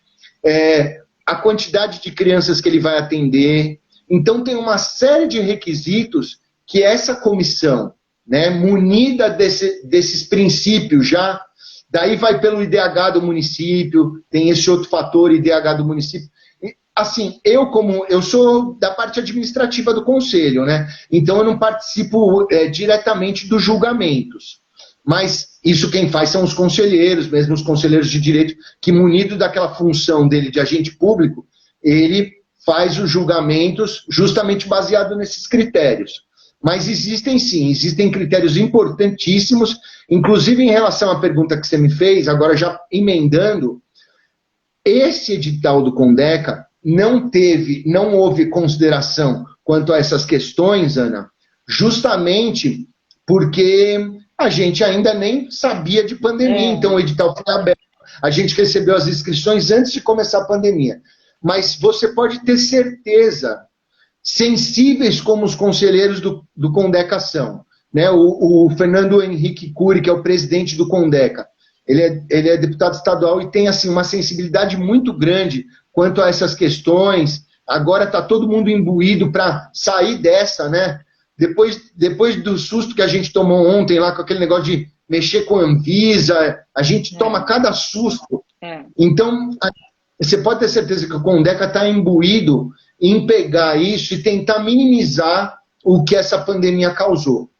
A quantidade de crianças que ele vai atender. Então, tem uma série de requisitos que essa comissão, né, munida desses princípios já, daí vai pelo IDH do município, tem esse outro fator, IDH do município. Assim, eu sou da parte administrativa do conselho, né? Então eu não participo diretamente dos julgamentos. Mas isso quem faz são os conselheiros, mesmo os conselheiros de direito, que munido daquela função dele de agente público, ele faz os julgamentos justamente baseado nesses critérios. Mas existem sim, existem critérios importantíssimos, inclusive em relação à pergunta que você me fez, agora já emendando, esse edital do Condeca não houve consideração quanto a essas questões, Ana, justamente porque a gente ainda nem sabia de pandemia, então o edital foi aberto, a gente recebeu as inscrições antes de começar a pandemia. Mas você pode ter certeza, sensíveis como os conselheiros do Condeca são, né? O Fernando Henrique Cury, que é o presidente do Condeca, ele é deputado estadual e tem assim, uma sensibilidade muito grande quanto a essas questões. Agora está todo mundo imbuído para sair dessa, né? Depois do susto que a gente tomou ontem lá com aquele negócio de mexer com a Anvisa, a gente toma cada susto. Então, você pode ter certeza que o Condeca está imbuído em pegar isso e tentar minimizar o que essa pandemia causou.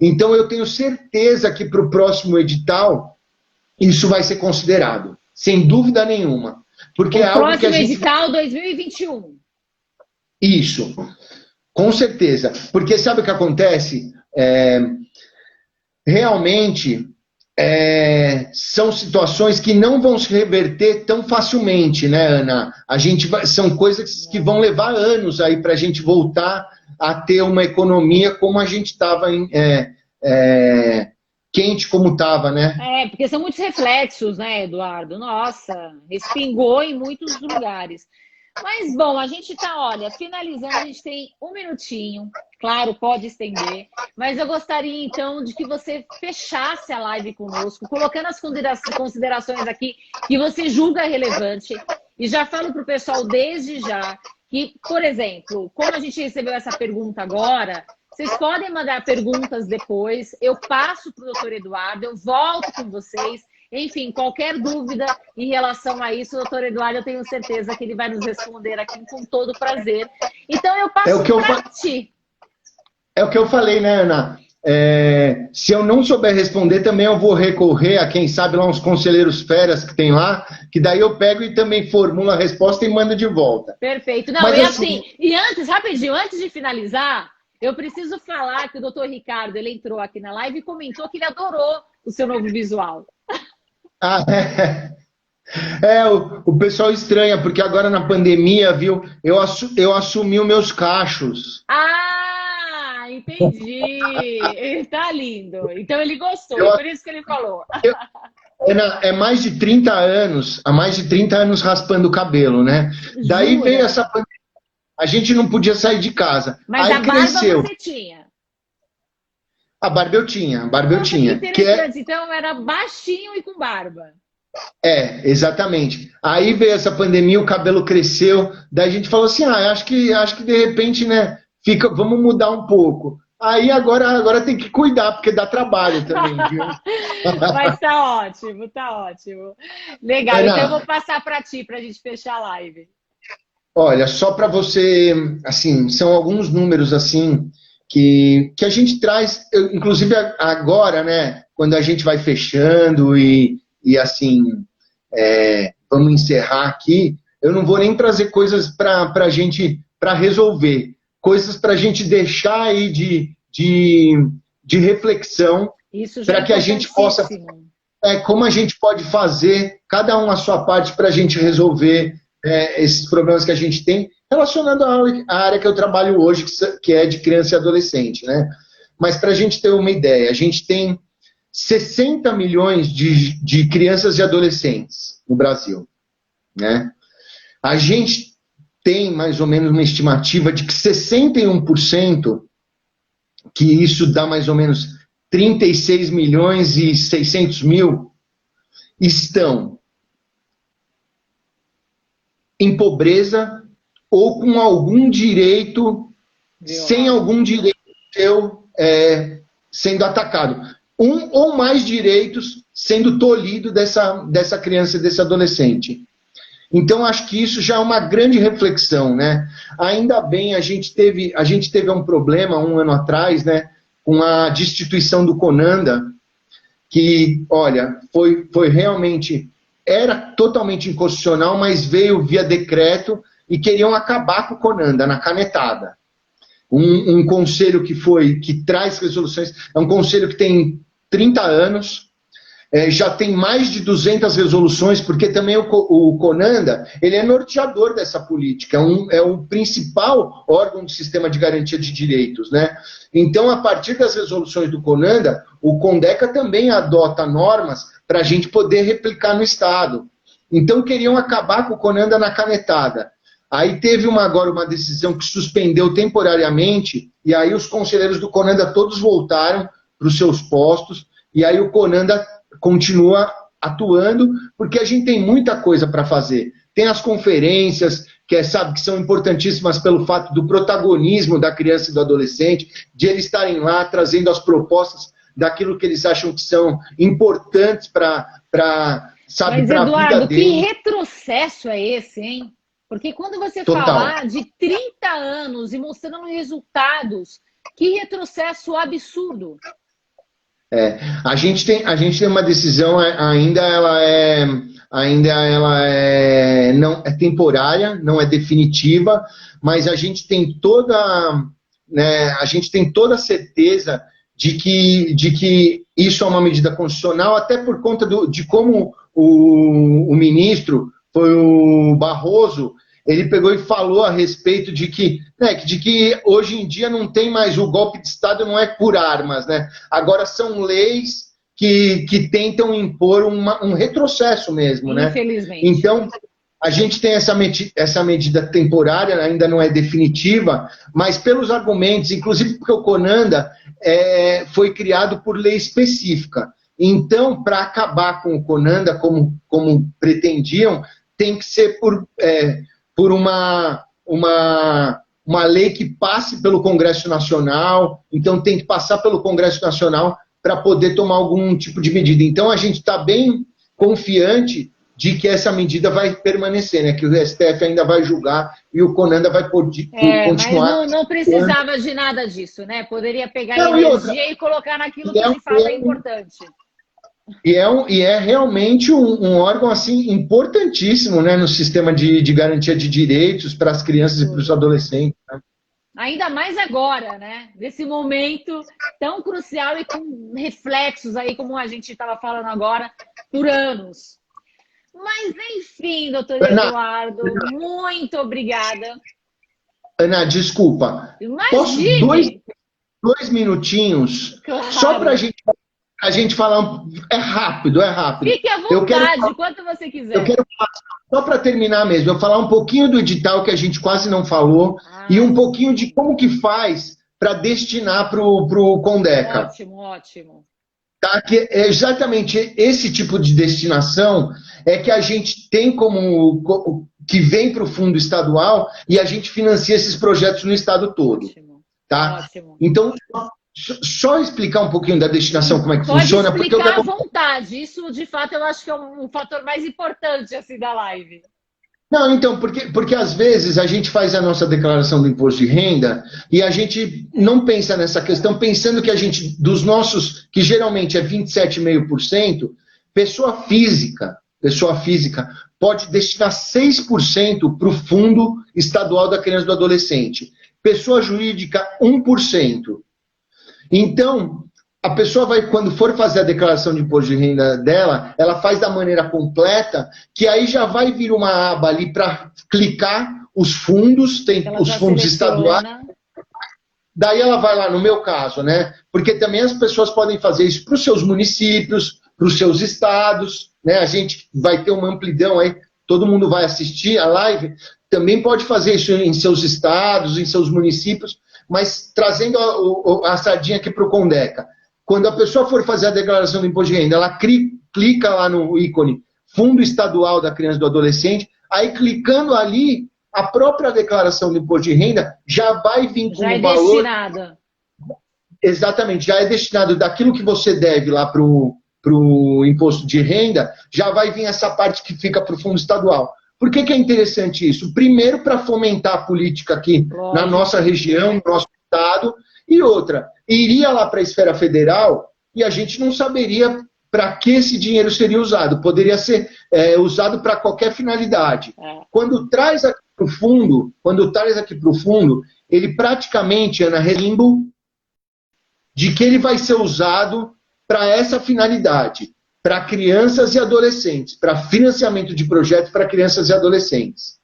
Então, eu tenho certeza que para o próximo edital, isso vai ser considerado, sem dúvida nenhuma. Porque é algo que a gente... edital 2021. Isso, com certeza. Porque sabe o que acontece? Realmente... são situações que não vão se reverter tão facilmente, né, Ana? São coisas que vão levar anos aí para a gente voltar a ter uma economia como a gente estava quente como estava, né? Porque são muitos reflexos, né, Eduardo? Nossa, respingou em muitos lugares. Mas, bom, a gente está, olha, finalizando, a gente tem 1 minutinho. Claro, pode estender. Mas eu gostaria, então, de que você fechasse a live conosco, colocando as considerações aqui que você julga relevante. E já falo para o pessoal desde já que, por exemplo, como a gente recebeu essa pergunta agora, vocês podem mandar perguntas depois. Eu passo para o doutor Eduardo, eu volto com vocês. Enfim, qualquer dúvida em relação a isso, doutor Eduardo, eu tenho certeza que ele vai nos responder aqui com todo prazer. Então, eu passo para ti. É o que eu falei, né, Ana? Se eu não souber responder, também eu vou recorrer a, quem sabe, lá uns conselheiros feras que tem lá, que daí eu pego e também formulo a resposta e mando de volta. Perfeito. Não, Mas e assim, assim, e antes, rapidinho, antes de finalizar, eu preciso falar que o doutor Ricardo, ele entrou aqui na live e comentou que ele adorou o seu novo visual. ah, o pessoal estranha, porque agora na pandemia, viu, eu assumi os meus cachos. Ah, entendi. Tá lindo. Então ele gostou, Eu, por isso que ele falou. é mais de 30 anos, há mais de 30 anos raspando o cabelo, né? Daí veio Jura? essa pandemia, a gente não podia sair de casa. Mas Aí a barba cresceu. você tinha. A barba eu tinha, a barba eu Nossa, que tinha. interessante. Então era baixinho e com barba. Exatamente. Aí veio essa pandemia, o cabelo cresceu, daí a gente falou assim, acho que de repente, né, vamos mudar um pouco. Aí agora tem que cuidar, porque dá trabalho também, viu? Mas tá ótimo, tá ótimo. Legal, Ana, então eu vou passar para ti, para a gente fechar a live. olha, só para você, assim, são alguns números assim que a gente traz, inclusive agora, né, quando a gente vai fechando e assim, vamos encerrar aqui, eu não vou nem trazer coisas para a gente, para resolver, coisas para a gente deixar aí de reflexão, Isso já para é que a gente possa, importantíssimo. como a gente pode fazer, cada um a sua parte, para a gente resolver esses problemas que a gente tem, relacionando à área que eu trabalho hoje, que é de criança e adolescente, né? Mas para a gente ter uma ideia, a gente tem 60 milhões de crianças e adolescentes no Brasil, né? A gente tem mais ou menos uma estimativa de que 61%, que isso dá mais ou menos 36 milhões e 600 mil, estão em pobreza ou com algum direito, sem algum direito seu sendo atacado. Um ou mais direitos sendo tolhido dessa criança e desse adolescente. Então, acho que isso já é uma grande reflexão, né? Ainda bem, a gente teve um problema um ano atrás, né, com a destituição do Conanda, que, olha, foi realmente, era totalmente inconstitucional, mas veio via decreto e queriam acabar com o Conanda na canetada. Um conselho que traz resoluções, é um conselho que tem 30 anos, já tem mais de 200 resoluções, porque também o Conanda, ele é norteador dessa política, é o principal órgão do sistema de garantia de direitos, né? Então, a partir das resoluções do Conanda, o Condeca também adota normas para a gente poder replicar no Estado. Então, queriam acabar com o Conanda na canetada. Aí teve agora uma decisão que suspendeu temporariamente, e aí os conselheiros do Conanda todos voltaram para os seus postos, e aí o Conanda continua atuando, porque a gente tem muita coisa para fazer. Tem as conferências, que são importantíssimas pelo fato do protagonismo da criança e do adolescente, de eles estarem lá trazendo as propostas daquilo que eles acham que são importantes para a vida Eduardo, deles. que retrocesso é esse, hein? Porque quando você falar de 30 anos e mostrando resultados, que retrocesso absurdo. A gente tem uma decisão, ainda ela não é temporária, não é definitiva, mas a gente tem toda a certeza de que isso é uma medida constitucional, até por conta de como o ministro, foi o Barroso, ele pegou e falou a respeito de que hoje em dia não tem mais, o golpe de Estado não é por armas, né? Agora são leis que tentam impor um retrocesso mesmo, né? Infelizmente. Então, a gente tem essa medida temporária, ainda não é definitiva, mas pelos argumentos, inclusive porque o Conanda foi criado por lei específica. Então, para acabar com o Conanda, como pretendiam, tem que ser por uma lei que passe pelo Congresso Nacional, então tem que passar pelo Congresso Nacional para poder tomar algum tipo de medida. Então a gente está bem confiante de que essa medida vai permanecer, né? Que o STF ainda vai julgar e o Conanda vai poder continuar. Mas não precisava de nada disso, né? Poderia pegar Não, energia e colocar naquilo que de fato é importante. E é realmente um órgão assim importantíssimo, né, no sistema de garantia de direitos para as crianças e para os adolescentes, né? Ainda mais agora, né? Nesse momento tão crucial e com reflexos aí, como a gente estava falando agora, por anos. Mas, enfim, doutor Eduardo, muito obrigada. Ana, desculpa. Imagine. Posso dois minutinhos? Claro. Só para a gente falar. É rápido, é rápido. Fique à vontade, quanto você quiser. Eu quero falar, só para terminar mesmo, eu falar um pouquinho do edital que a gente quase não falou e um pouquinho de como que faz para destinar para o Condeca. Ótimo, ótimo. Tá? Que é exatamente esse tipo de destinação é que a gente tem que vem para o fundo estadual e a gente financia esses projetos no estado todo. Ótimo. Tá? Ótimo. Então, só explicar um pouquinho da destinação, como é que funciona. Pode explicar à vontade. Isso, de fato, eu acho que é um fator mais importante assim, da live. Não, então, porque às vezes a gente faz a nossa declaração do imposto de renda e a gente não pensa nessa questão, pensando que a gente, dos nossos, que geralmente é 27,5%, pessoa física pode destinar 6% para o Fundo Estadual da Criança e do Adolescente. Pessoa jurídica, 1%. Então, a pessoa vai, quando for fazer a declaração de imposto de renda dela, ela faz da maneira completa, que aí já vai vir uma aba ali para clicar os fundos, tem os fundos estaduais. Daí ela vai lá, no meu caso, né? Porque também as pessoas podem fazer isso para os seus municípios, para os seus estados, né? A gente vai ter uma amplidão aí, todo mundo vai assistir a live, também pode fazer isso em seus estados, em seus municípios, mas trazendo a sardinha aqui para o Condeca. Quando a pessoa for fazer a declaração do imposto de renda, ela clica lá no ícone Fundo Estadual da Criança e do Adolescente, aí clicando ali, a própria declaração do imposto de renda já vai vir com o valor... destinada. Exatamente, já é destinado daquilo que você deve lá para o imposto de renda, já vai vir essa parte que fica para o Fundo Estadual. Por que é interessante isso? Primeiro, para fomentar a política aqui na nossa região, no nosso estado, e outra, iria lá para a esfera federal e a gente não saberia para que esse dinheiro seria usado. Poderia ser usado para qualquer finalidade. Quando traz aqui para o fundo, ele praticamente é na relimbo de que ele vai ser usado para essa finalidade, para crianças e adolescentes, para financiamento de projetos para crianças e adolescentes.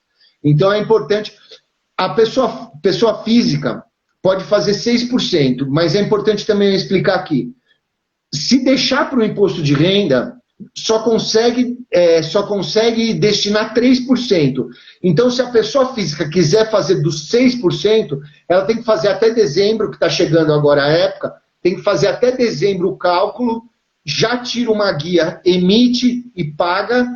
Então é importante, a pessoa física pode fazer 6%, mas é importante também explicar aqui. Se deixar para o imposto de renda, só consegue destinar 3%. Então, se a pessoa física quiser fazer dos 6%, ela tem que fazer até dezembro, que está chegando agora a época, tem que fazer até dezembro o cálculo, já tira uma guia, emite e paga,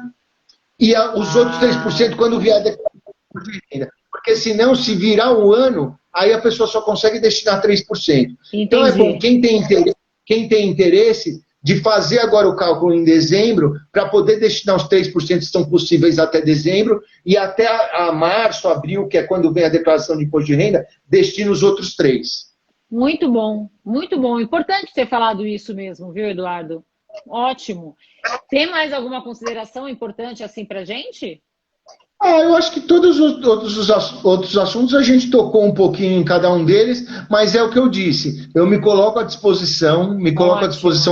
e os outros 3% quando vier a declaração de renda. Porque senão, se virar o ano, aí a pessoa só consegue destinar 3%. Entendi. Então é bom, quem tem interesse de fazer agora o cálculo em dezembro, para poder destinar os 3% que estão possíveis até dezembro, e até a março, abril, que é quando vem a declaração de imposto de renda, destina os outros 3%. Muito bom, muito bom. Importante ter falado isso mesmo, viu, Eduardo? Ótimo. Tem mais alguma consideração importante assim para gente? Eu acho que todos os outros assuntos a gente tocou um pouquinho em cada um deles, mas é o que eu disse. Eu me coloco à disposição,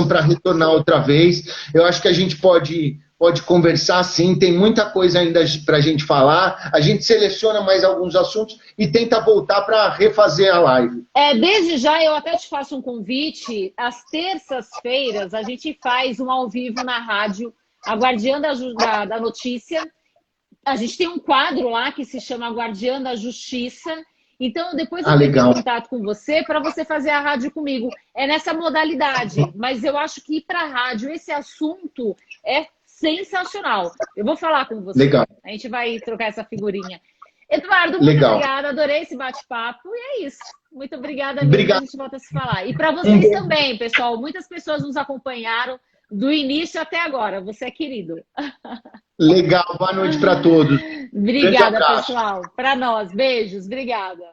para retornar outra vez. Eu acho que a gente pode conversar sim, tem muita coisa ainda para a gente falar. A gente seleciona mais alguns assuntos e tenta voltar para refazer a live. Desde já eu até te faço um convite. Às terças-feiras a gente faz um ao vivo na rádio, a Guardiã da Notícia. A gente tem um quadro lá que se chama Guardiã da Justiça. Então, depois eu entro em contato com você para você fazer a rádio comigo. É nessa modalidade. Mas eu acho que ir para a rádio, esse assunto é sensacional. Eu vou falar com você. Legal. A gente vai trocar essa figurinha. Eduardo, muito obrigada. Adorei esse bate-papo. E é isso. Muito obrigada. A gente volta a se falar. E para vocês também, pessoal. Muitas pessoas nos acompanharam do início até agora. Você é querido. Legal, boa noite para todos. Grande Obrigada, abraço. pessoal. Para nós. Beijos. Obrigada.